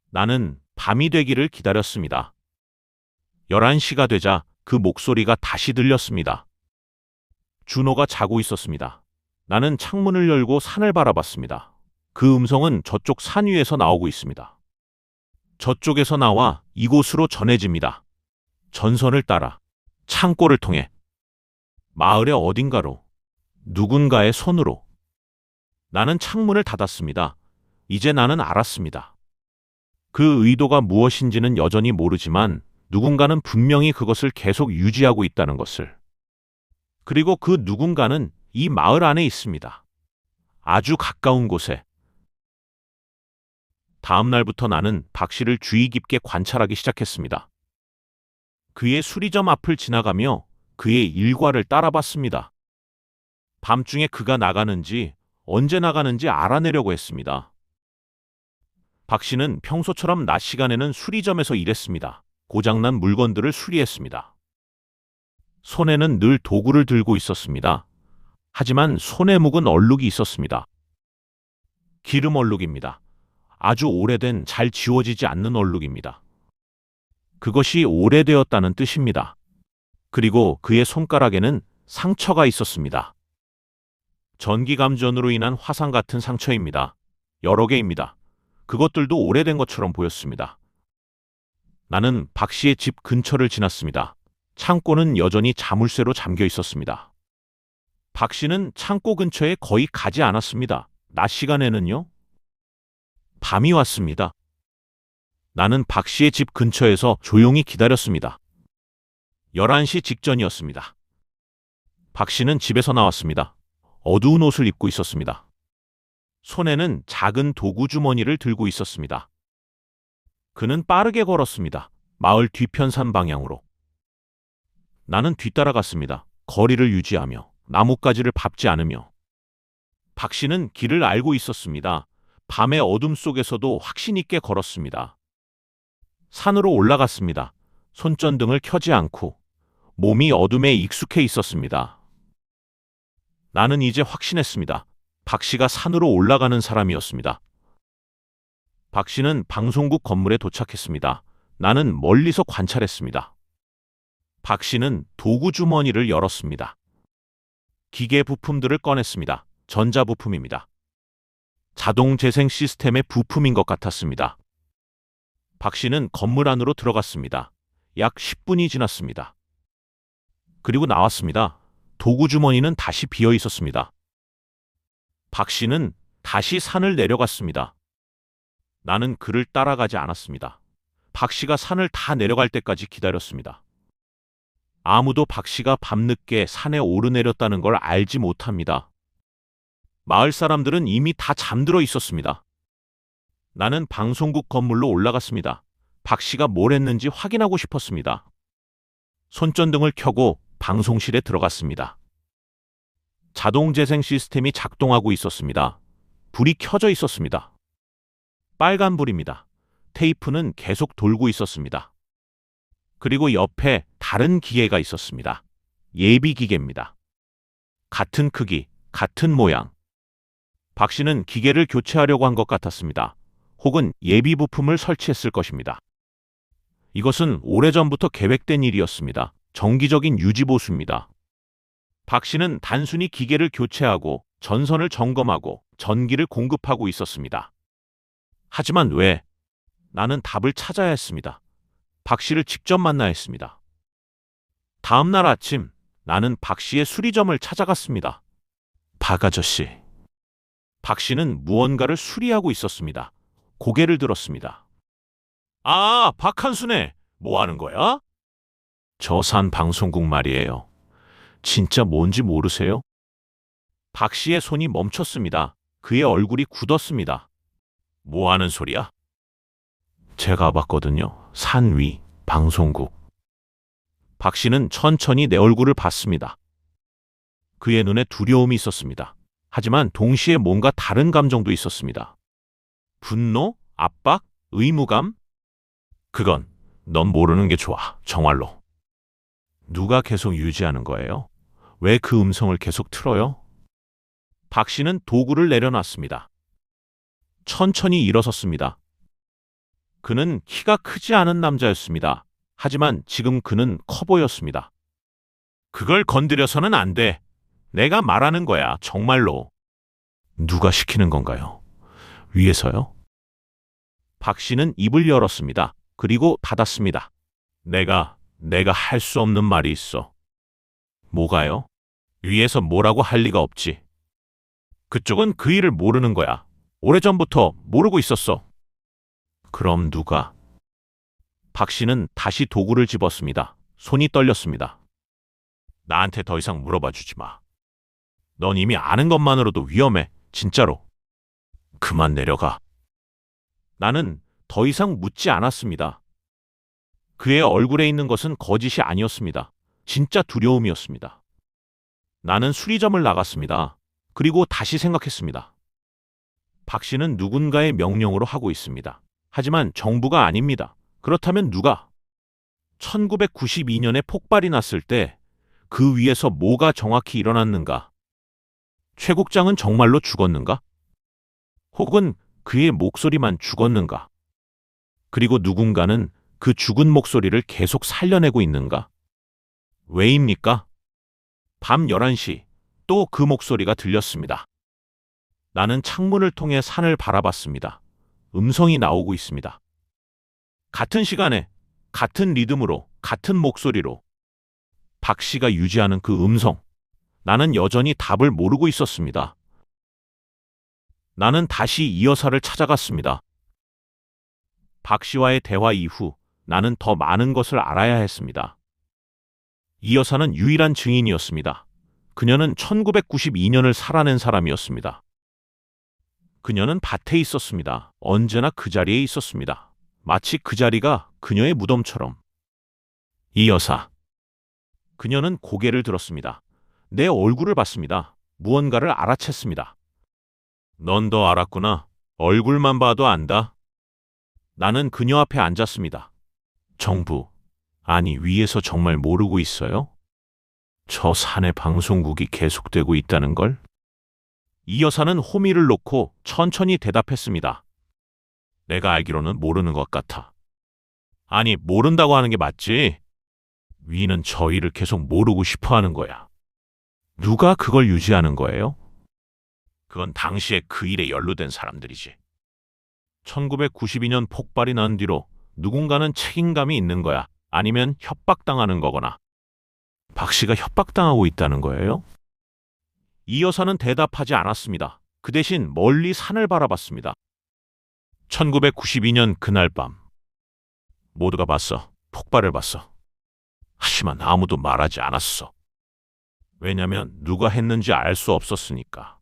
나는 밤이 되기를 기다렸습니다. 11시가 되자 그 목소리가 다시 들렸습니다. 준호가 자고 있었습니다. 나는 창문을 열고 산을 바라봤습니다. 그 음성은 저쪽 산 위에서 나오고 있습니다. 저쪽에서 나와 이곳으로 전해집니다. 전선을 따라, 창고를 통해, 마을의 어딘가로, 누군가의 손으로. 나는 창문을 닫았습니다. 이제 나는 알았습니다. 그 의도가 무엇인지는 여전히 모르지만 누군가는 분명히 그것을 계속 유지하고 있다는 것을. 그리고 그 누군가는 이 마을 안에 있습니다. 아주 가까운 곳에. 다음 날부터 나는 박 씨를 주의 깊게 관찰하기 시작했습니다. 그의 수리점 앞을 지나가며 그의 일과를 따라봤습니다. 밤중에 그가 나가는지 언제 나가는지 알아내려고 했습니다. 박 씨는 평소처럼 낮 시간에는 수리점에서 일했습니다. 고장난 물건들을 수리했습니다. 손에는 늘 도구를 들고 있었습니다. 하지만 손에 묵은 얼룩이 있었습니다. 기름 얼룩입니다. 아주 오래된 잘 지워지지 않는 얼룩입니다. 그것이 오래되었다는 뜻입니다. 그리고 그의 손가락에는 상처가 있었습니다. 전기감전으로 인한 화상 같은 상처입니다. 여러 개입니다. 그것들도 오래된 것처럼 보였습니다. 나는 박 씨의 집 근처를 지났습니다. 창고는 여전히 자물쇠로 잠겨 있었습니다. 박 씨는 창고 근처에 거의 가지 않았습니다. 낮 시간에는요. 밤이 왔습니다. 나는 박 씨의 집 근처에서 조용히 기다렸습니다. 11시 직전이었습니다. 박 씨는 집에서 나왔습니다. 어두운 옷을 입고 있었습니다. 손에는 작은 도구 주머니를 들고 있었습니다. 그는 빠르게 걸었습니다. 마을 뒤편산 방향으로. 나는 뒤따라갔습니다. 거리를 유지하며 나뭇가지를 밟지 않으며. 박 씨는 길을 알고 있었습니다. 밤의 어둠 속에서도 확신 있게 걸었습니다. 산으로 올라갔습니다. 손전등을 켜지 않고 몸이 어둠에 익숙해 있었습니다. 나는 이제 확신했습니다. 박 씨가 산으로 올라가는 사람이었습니다. 박 씨는 방송국 건물에 도착했습니다. 나는 멀리서 관찰했습니다. 박 씨는 도구 주머니를 열었습니다. 기계 부품들을 꺼냈습니다. 전자부품입니다. 자동 재생 시스템의 부품인 것 같았습니다. 박 씨는 건물 안으로 들어갔습니다. 약 10분이 지났습니다. 그리고 나왔습니다. 도구 주머니는 다시 비어 있었습니다. 박 씨는 다시 산을 내려갔습니다. 나는 그를 따라가지 않았습니다. 박 씨가 산을 다 내려갈 때까지 기다렸습니다. 아무도 박 씨가 밤늦게 산에 오르내렸다는 걸 알지 못합니다. 마을 사람들은 이미 다 잠들어 있었습니다. 나는 방송국 건물로 올라갔습니다. 박 씨가 뭘 했는지 확인하고 싶었습니다. 손전등을 켜고 방송실에 들어갔습니다. 자동 재생 시스템이 작동하고 있었습니다. 불이 켜져 있었습니다. 빨간불입니다. 테이프는 계속 돌고 있었습니다. 그리고 옆에 다른 기계가 있었습니다. 예비 기계입니다. 같은 크기, 같은 모양. 박 씨는 기계를 교체하려고 한 것 같았습니다. 혹은 예비 부품을 설치했을 것입니다. 이것은 오래전부터 계획된 일이었습니다. 정기적인 유지보수입니다. 박 씨는 단순히 기계를 교체하고 전선을 점검하고 전기를 공급하고 있었습니다. 하지만 왜? 나는 답을 찾아야 했습니다. 박 씨를 직접 만나야 했습니다. 다음 날 아침, 나는 박 씨의 수리점을 찾아갔습니다. 박 아저씨. 박 씨는 무언가를 수리하고 있었습니다. 고개를 들었습니다. 아, 박한순애, 뭐 하는 거야? 저 산 방송국 말이에요. 진짜 뭔지 모르세요? 박 씨의 손이 멈췄습니다. 그의 얼굴이 굳었습니다. 뭐 하는 소리야? 제가 봤거든요. 산 위, 방송국. 박 씨는 천천히 내 얼굴을 봤습니다. 그의 눈에 두려움이 있었습니다. 하지만 동시에 뭔가 다른 감정도 있었습니다. 분노? 압박? 의무감? 그건 넌 모르는 게 좋아, 정말로. 누가 계속 유지하는 거예요? 왜 그 음성을 계속 틀어요? 박 씨는 도구를 내려놨습니다. 천천히 일어섰습니다. 그는 키가 크지 않은 남자였습니다. 하지만 지금 그는 커 보였습니다. 그걸 건드려서는 안 돼. 내가 말하는 거야, 정말로. 누가 시키는 건가요? 위에서요? 박 씨는 입을 열었습니다. 그리고 닫았습니다. 내가 할 수 없는 말이 있어. 뭐가요? 위에서 뭐라고 할 리가 없지. 그쪽은 그 일을 모르는 거야. 오래전부터 모르고 있었어. 그럼 누가? 박 씨는 다시 도구를 집었습니다. 손이 떨렸습니다. 나한테 더 이상 물어봐 주지 마. 넌 이미 아는 것만으로도 위험해. 진짜로. 그만 내려가. 나는 더 이상 묻지 않았습니다. 그의 얼굴에 있는 것은 거짓이 아니었습니다. 진짜 두려움이었습니다. 나는 수리점을 나갔습니다. 그리고 다시 생각했습니다. 박 씨는 누군가의 명령으로 하고 있습니다. 하지만 정부가 아닙니다. 그렇다면 누가? 1992년에 폭발이 났을 때 그 위에서 뭐가 정확히 일어났는가? 최 국장은 정말로 죽었는가? 혹은 그의 목소리만 죽었는가? 그리고 누군가는 그 죽은 목소리를 계속 살려내고 있는가? 왜입니까? 밤 11시 또 그 목소리가 들렸습니다. 나는 창문을 통해 산을 바라봤습니다. 음성이 나오고 있습니다. 같은 시간에, 같은 리듬으로, 같은 목소리로. 박 씨가 유지하는 그 음성. 나는 여전히 답을 모르고 있었습니다. 나는 다시 이 여사를 찾아갔습니다. 박 씨와의 대화 이후 나는 더 많은 것을 알아야 했습니다. 이 여사는 유일한 증인이었습니다. 그녀는 1992년을 살아낸 사람이었습니다. 그녀는 밭에 있었습니다. 언제나 그 자리에 있었습니다. 마치 그 자리가 그녀의 무덤처럼. 이 여사. 그녀는 고개를 들었습니다. 내 얼굴을 봤습니다. 무언가를 알아챘습니다. 넌 더 알았구나. 얼굴만 봐도 안다. 나는 그녀 앞에 앉았습니다. 정부, 아니 위에서 정말 모르고 있어요? 저 산의 방송국이 계속되고 있다는 걸? 이 여사는 호미를 놓고 천천히 대답했습니다. 내가 알기로는 모르는 것 같아. 아니, 모른다고 하는 게 맞지? 위는 저 일을 계속 모르고 싶어 하는 거야. 누가 그걸 유지하는 거예요? 그건 당시에 그 일에 연루된 사람들이지. 1992년 폭발이 난 뒤로 누군가는 책임감이 있는 거야. 아니면 협박당하는 거거나. 박 씨가 협박당하고 있다는 거예요? 이 여사는 대답하지 않았습니다. 그 대신 멀리 산을 바라봤습니다. 1992년 그날 밤. 모두가 봤어. 폭발을 봤어. 하지만 아무도 말하지 않았어. 왜냐면 누가 했는지 알 수 없었으니까.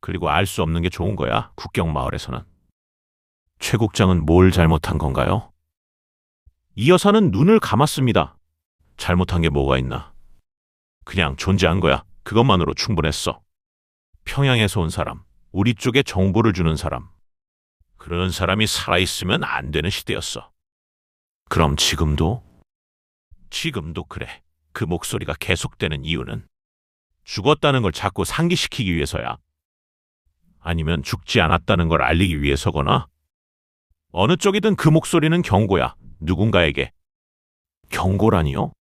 그리고 알 수 없는 게 좋은 거야, 국경마을에서는. 최 국장은 뭘 잘못한 건가요? 이 여사는 눈을 감았습니다. 잘못한 게 뭐가 있나? 그냥 존재한 거야. 그것만으로 충분했어. 평양에서 온 사람, 우리 쪽에 정보를 주는 사람. 그런 사람이 살아있으면 안 되는 시대였어. 그럼 지금도? 지금도 그래. 그 목소리가 계속되는 이유는 죽었다는 걸 자꾸 상기시키기 위해서야. 아니면 죽지 않았다는 걸 알리기 위해서거나. 어느 쪽이든 그 목소리는 경고야. 누군가에게. 경고라니요?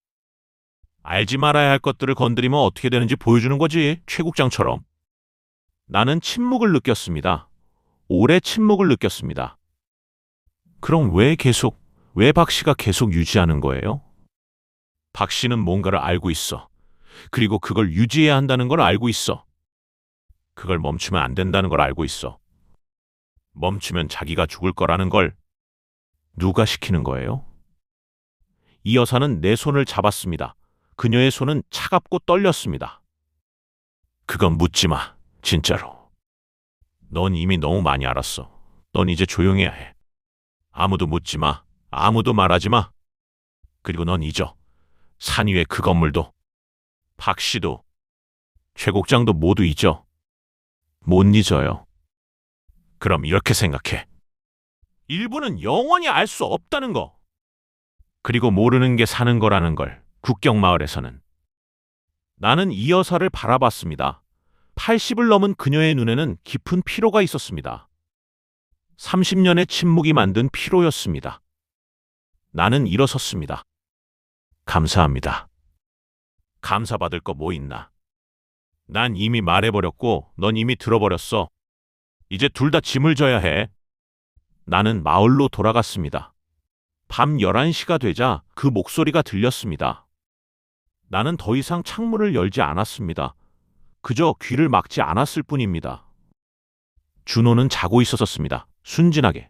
알지 말아야 할 것들을 건드리면 어떻게 되는지 보여주는 거지. 최국장처럼. 나는 침묵을 느꼈습니다. 오래 침묵을 느꼈습니다. 그럼 왜 박 씨가 계속 유지하는 거예요? 박 씨는 뭔가를 알고 있어. 그리고 그걸 유지해야 한다는 걸 알고 있어. 그걸 멈추면 안 된다는 걸 알고 있어. 멈추면 자기가 죽을 거라는 걸 누가 시키는 거예요? 이 여사는 내 손을 잡았습니다. 그녀의 손은 차갑고 떨렸습니다. 그건 묻지 마. 진짜로. 넌 이미 너무 많이 알았어. 넌 이제 조용해야 해. 아무도 묻지 마. 아무도 말하지 마. 그리고 넌 잊어. 산 위의 그 건물도, 박 씨도, 최 국장도 모두 잊어. 못 잊어요. 그럼 이렇게 생각해. 일부는 영원히 알 수 없다는 거. 그리고 모르는 게 사는 거라는 걸. 국경마을에서는. 나는 이 여사를 바라봤습니다. 80을 넘은 그녀의 눈에는 깊은 피로가 있었습니다. 30년의 침묵이 만든 피로였습니다. 나는 일어섰습니다. 감사합니다. 감사받을 거 뭐 있나? 난 이미 말해버렸고 넌 이미 들어버렸어. 이제 둘 다 짐을 져야 해. 나는 마을로 돌아갔습니다. 밤 11시가 되자 그 목소리가 들렸습니다. 나는 더 이상 창문을 열지 않았습니다. 그저 귀를 막지 않았을 뿐입니다. 준호는 자고 있었습니다. 순진하게.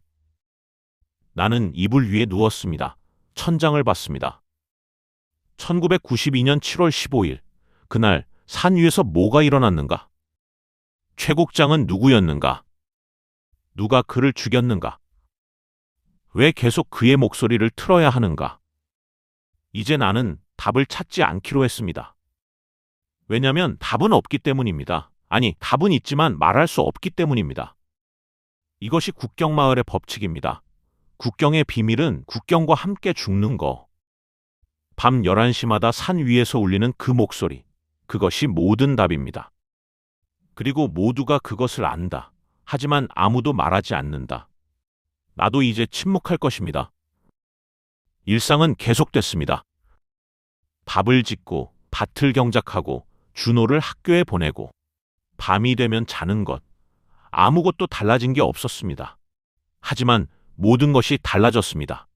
나는 이불 위에 누웠습니다. 천장을 봤습니다. 1992년 7월 15일. 그날 산 위에서 뭐가 일어났는가? 최 국장은 누구였는가? 누가 그를 죽였는가? 왜 계속 그의 목소리를 틀어야 하는가? 이제 나는 답을 찾지 않기로 했습니다. 왜냐면 답은 없기 때문입니다. 아니, 답은 있지만 말할 수 없기 때문입니다. 이것이 국경마을의 법칙입니다. 국경의 비밀은 국경과 함께 죽는 거. 밤 11시마다 산 위에서 울리는 그 목소리. 그것이 모든 답입니다. 그리고 모두가 그것을 안다. 하지만 아무도 말하지 않는다. 나도 이제 침묵할 것입니다. 일상은 계속됐습니다. 밥을 짓고 밭을 경작하고 준호를 학교에 보내고 밤이 되면 자는 것. 아무것도 달라진 게 없었습니다. 하지만 모든 것이 달라졌습니다.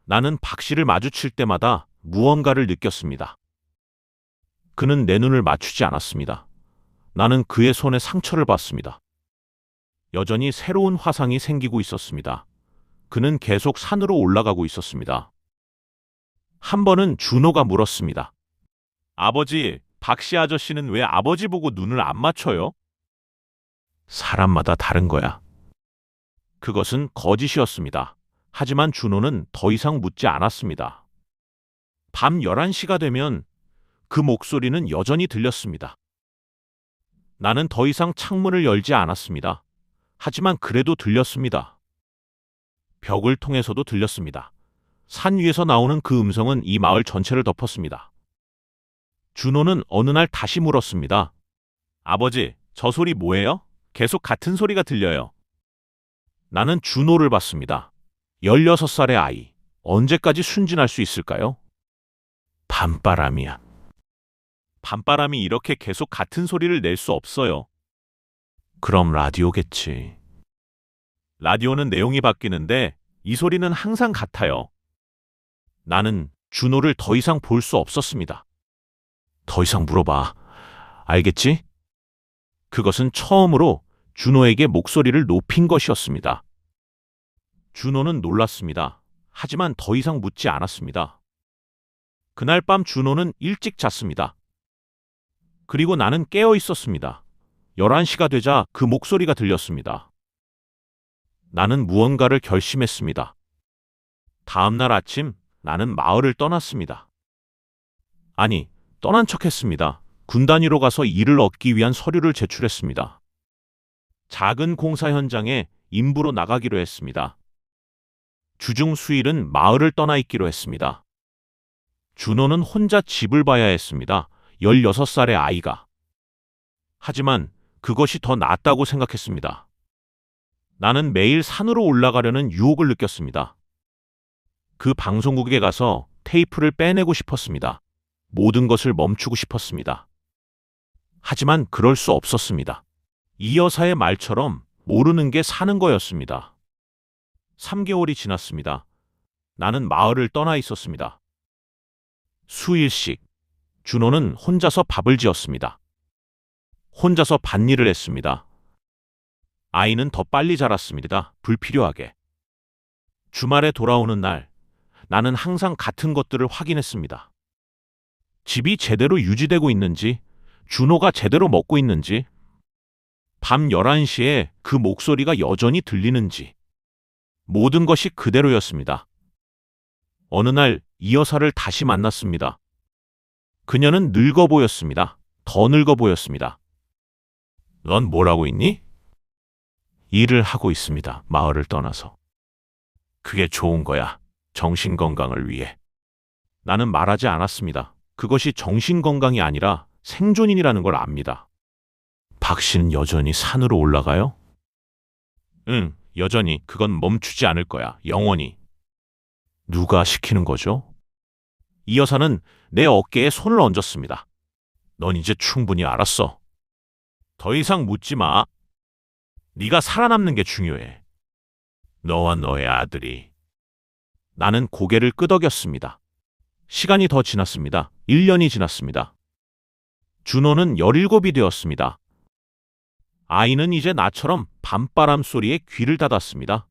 나는 박 씨를 마주칠 때마다 무언가를 느꼈습니다. 그는 내 눈을 맞추지 않았습니다. 나는 그의 손에 상처를 봤습니다. 여전히 새로운 화상이 생기고 있었습니다. 그는 계속 산으로 올라가고 있었습니다. 한 번은 준호가 물었습니다. 아버지, 박씨 아저씨는 왜 아버지 보고 눈을 안 맞춰요? 사람마다 다른 거야. 그것은 거짓이었습니다. 하지만 준호는 더 이상 묻지 않았습니다. 밤 11시가 되면 그 목소리는 여전히 들렸습니다. 나는 더 이상 창문을 열지 않았습니다. 하지만 그래도 들렸습니다. 벽을 통해서도 들렸습니다. 산 위에서 나오는 그 음성은 이 마을 전체를 덮었습니다. 준호는 어느 날 다시 물었습니다. 아버지, 저 소리 뭐예요? 계속 같은 소리가 들려요. 나는 준호를 봤습니다. 16살의 아이. 언제까지 순진할 수 있을까요? 밤바람이야. 밤바람이 이렇게 계속 같은 소리를 낼 수 없어요. 그럼 라디오겠지. 라디오는 내용이 바뀌는데 이 소리는 항상 같아요. 나는 준호를 더 이상 볼 수 없었습니다. 더 이상 물어봐. 알겠지? 그것은 처음으로 준호에게 목소리를 높인 것이었습니다. 준호는 놀랐습니다. 하지만 더 이상 묻지 않았습니다. 그날 밤 준호는 일찍 잤습니다. 그리고 나는 깨어 있었습니다. 11시가 되자 그 목소리가 들렸습니다. 나는 무언가를 결심했습니다. 다음 날 아침 나는 마을을 떠났습니다. 아니, 떠난 척했습니다. 군 단위로 가서 일을 얻기 위한 서류를 제출했습니다. 작은 공사 현장에 임부로 나가기로 했습니다. 주중 수일은 마을을 떠나 있기로 했습니다. 준호는 혼자 집을 봐야 했습니다. 16살의 아이가. 하지만 그것이 더 낫다고 생각했습니다. 나는 매일 산으로 올라가려는 유혹을 느꼈습니다. 그 방송국에 가서 테이프를 빼내고 싶었습니다. 모든 것을 멈추고 싶었습니다. 하지만 그럴 수 없었습니다. 이 여사의 말처럼 모르는 게 사는 거였습니다. 3개월이 지났습니다. 나는 마을을 떠나 있었습니다. 수일씩 준호는 혼자서 밥을 지었습니다. 혼자서 밭일을 했습니다. 아이는 더 빨리 자랐습니다. 불필요하게. 주말에 돌아오는 날, 나는 항상 같은 것들을 확인했습니다. 집이 제대로 유지되고 있는지, 준호가 제대로 먹고 있는지, 밤 11시에 그 목소리가 여전히 들리는지, 모든 것이 그대로였습니다. 어느 날 이 여사를 다시 만났습니다. 그녀는 늙어 보였습니다. 더 늙어 보였습니다. 넌 뭘 하고 있니? 일을 하고 있습니다. 마을을 떠나서. 그게 좋은 거야. 정신 건강을 위해. 나는 말하지 않았습니다. 그것이 정신 건강이 아니라 생존인이라는 걸 압니다. 박 씨는 여전히 산으로 올라가요? 응, 여전히. 그건 멈추지 않을 거야. 영원히. 누가 시키는 거죠? 이 여사는 내 어깨에 손을 얹었습니다. 넌 이제 충분히 알았어. 더 이상 묻지 마. 네가 살아남는 게 중요해. 너와 너의 아들이. 나는 고개를 끄덕였습니다. 시간이 더 지났습니다. 1년이 지났습니다. 준호는 17이 되었습니다. 아이는 이제 나처럼 밤바람 소리에 귀를 닫았습니다.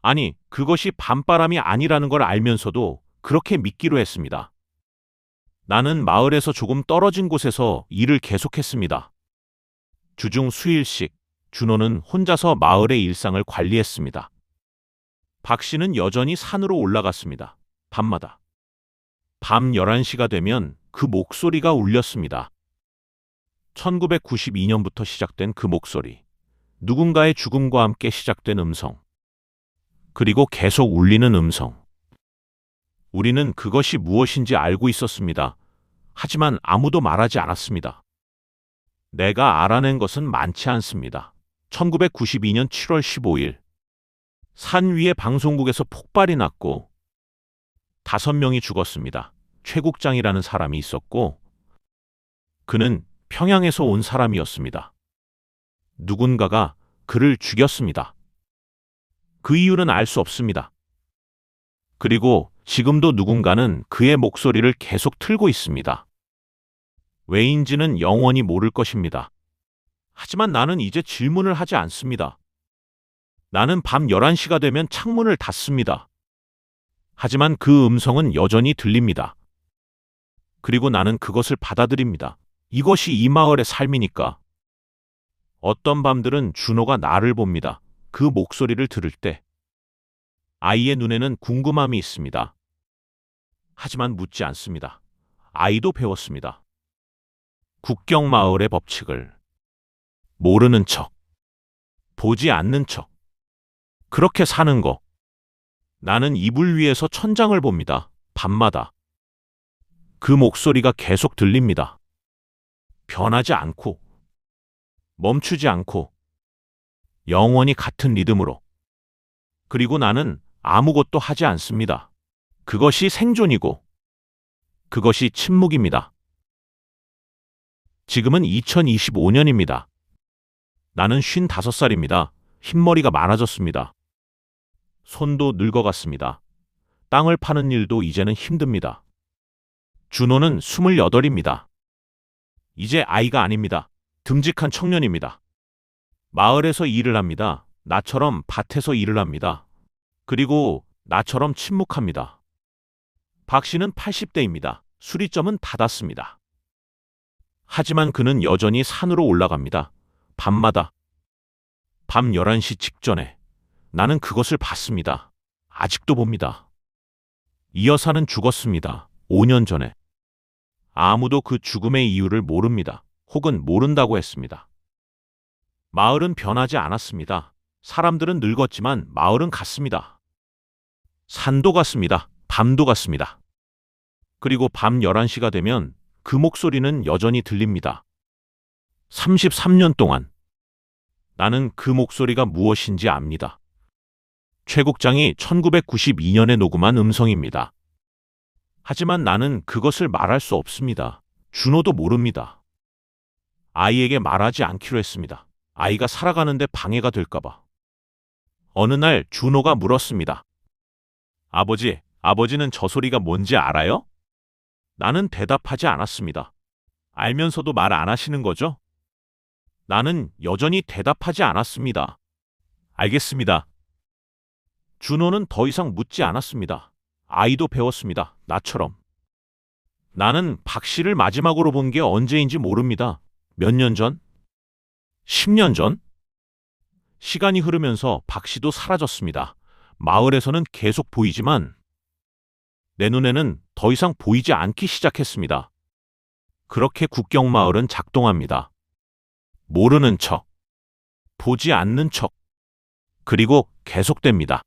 아니, 그것이 밤바람이 아니라는 걸 알면서도 그렇게 믿기로 했습니다. 나는 마을에서 조금 떨어진 곳에서 일을 계속했습니다. 주중 수일씩 준호는 혼자서 마을의 일상을 관리했습니다. 박 씨는 여전히 산으로 올라갔습니다. 밤마다. 밤 11시가 되면 그 목소리가 울렸습니다. 1992년부터 시작된 그 목소리. 누군가의 죽음과 함께 시작된 음성. 그리고 계속 울리는 음성. 우리는 그것이 무엇인지 알고 있었습니다. 하지만 아무도 말하지 않았습니다. 내가 알아낸 것은 많지 않습니다. 1992년 7월 15일. 산 위의 방송국에서 폭발이 났고 5명이 죽었습니다. 최국장이라는 사람이 있었고 그는 평양에서 온 사람이었습니다. 누군가가 그를 죽였습니다. 그 이유는 알 수 없습니다. 그리고 지금도 누군가는 그의 목소리를 계속 틀고 있습니다. 왜인지는 영원히 모를 것입니다. 하지만 나는 이제 질문을 하지 않습니다. 나는 밤 11시가 되면 창문을 닫습니다. 하지만 그 음성은 여전히 들립니다. 그리고 나는 그것을 받아들입니다. 이것이 이 마을의 삶이니까. 어떤 밤들은 준호가 나를 봅니다. 그 목소리를 들을 때. 아이의 눈에는 궁금함이 있습니다. 하지만 묻지 않습니다. 아이도 배웠습니다. 국경 마을의 법칙을. 모르는 척. 보지 않는 척. 그렇게 사는 거. 나는 이불 위에서 천장을 봅니다. 밤마다. 그 목소리가 계속 들립니다. 변하지 않고, 멈추지 않고, 영원히 같은 리듬으로. 그리고 나는 아무것도 하지 않습니다. 그것이 생존이고, 그것이 침묵입니다. 지금은 2025년입니다. 나는 55살입니다. 흰머리가 많아졌습니다. 손도 늙어갔습니다. 땅을 파는 일도 이제는 힘듭니다. 준호는 28입니다. 이제 아이가 아닙니다. 듬직한 청년입니다. 마을에서 일을 합니다. 나처럼 밭에서 일을 합니다. 그리고 나처럼 침묵합니다. 박 씨는 80대입니다. 수리점은 닫았습니다. 하지만 그는 여전히 산으로 올라갑니다. 밤마다. 밤 11시 직전에 나는 그것을 봤습니다. 아직도 봅니다. 이 여사는 죽었습니다. 5년 전에. 아무도 그 죽음의 이유를 모릅니다. 혹은 모른다고 했습니다. 마을은 변하지 않았습니다. 사람들은 늙었지만 마을은 같습니다. 산도 같습니다. 밤도 같습니다. 그리고 밤 11시가 되면 그 목소리는 여전히 들립니다. 33년 동안 나는 그 목소리가 무엇인지 압니다. 최 국장이 1992년에 녹음한 음성입니다. 하지만 나는 그것을 말할 수 없습니다. 준호도 모릅니다. 아이에게 말하지 않기로 했습니다. 아이가 살아가는데 방해가 될까봐. 어느 날 준호가 물었습니다. 아버지는 저 소리가 뭔지 알아요? 나는 대답하지 않았습니다. 알면서도 말 안 하시는 거죠? 나는 여전히 대답하지 않았습니다. 알겠습니다. 준호는 더 이상 묻지 않았습니다. 아이도 배웠습니다. 나처럼. 나는 박 씨를 마지막으로 본 게 언제인지 모릅니다. 몇 년 전? 10년 전? 시간이 흐르면서 박 씨도 사라졌습니다. 마을에서는 계속 보이지만 내 눈에는 더 이상 보이지 않기 시작했습니다. 그렇게 국경마을은 작동합니다. 모르는 척, 보지 않는 척, 그리고 계속됩니다.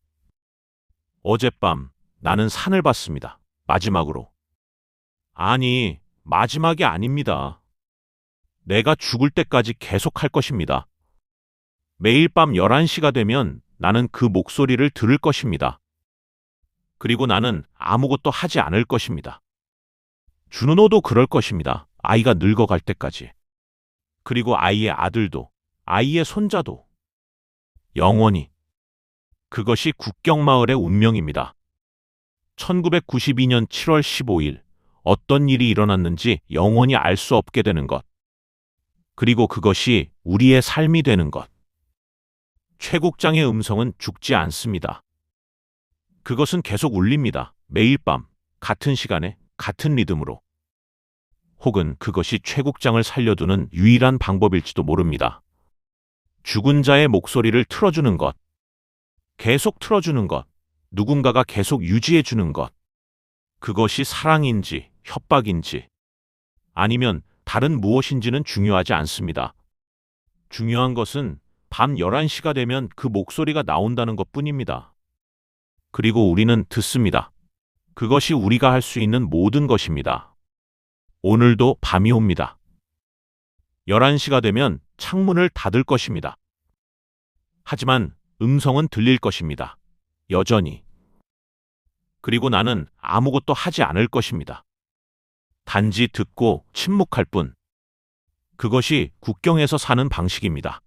어젯밤 나는 산을 봤습니다. 마지막으로. 아니, 마지막이 아닙니다. 내가 죽을 때까지 계속할 것입니다. 매일 밤 11시가 되면 나는 그 목소리를 들을 것입니다. 그리고 나는 아무것도 하지 않을 것입니다. 준호도 그럴 것입니다. 아이가 늙어갈 때까지. 그리고 아이의 아들도, 아이의 손자도. 영원히. 그것이 국경마을의 운명입니다. 1992년 7월 15일 어떤 일이 일어났는지 영원히 알 수 없게 되는 것. 그리고 그것이 우리의 삶이 되는 것. 최 국장의 음성은 죽지 않습니다. 그것은 계속 울립니다. 매일 밤, 같은 시간에, 같은 리듬으로. 혹은 그것이 최 국장을 살려두는 유일한 방법일지도 모릅니다. 죽은 자의 목소리를 틀어주는 것. 계속 틀어주는 것. 누군가가 계속 유지해주는 것. 그것이 사랑인지, 협박인지, 아니면 다른 무엇인지는 중요하지 않습니다. 중요한 것은 밤 11시가 되면 그 목소리가 나온다는 것 뿐입니다. 그리고 우리는 듣습니다. 그것이 우리가 할 수 있는 모든 것입니다. 오늘도 밤이 옵니다. 11시가 되면 창문을 닫을 것입니다. 하지만 음성은 들릴 것입니다. 여전히. 그리고 나는 아무것도 하지 않을 것입니다. 단지 듣고 침묵할 뿐. 그것이 국경에서 사는 방식입니다.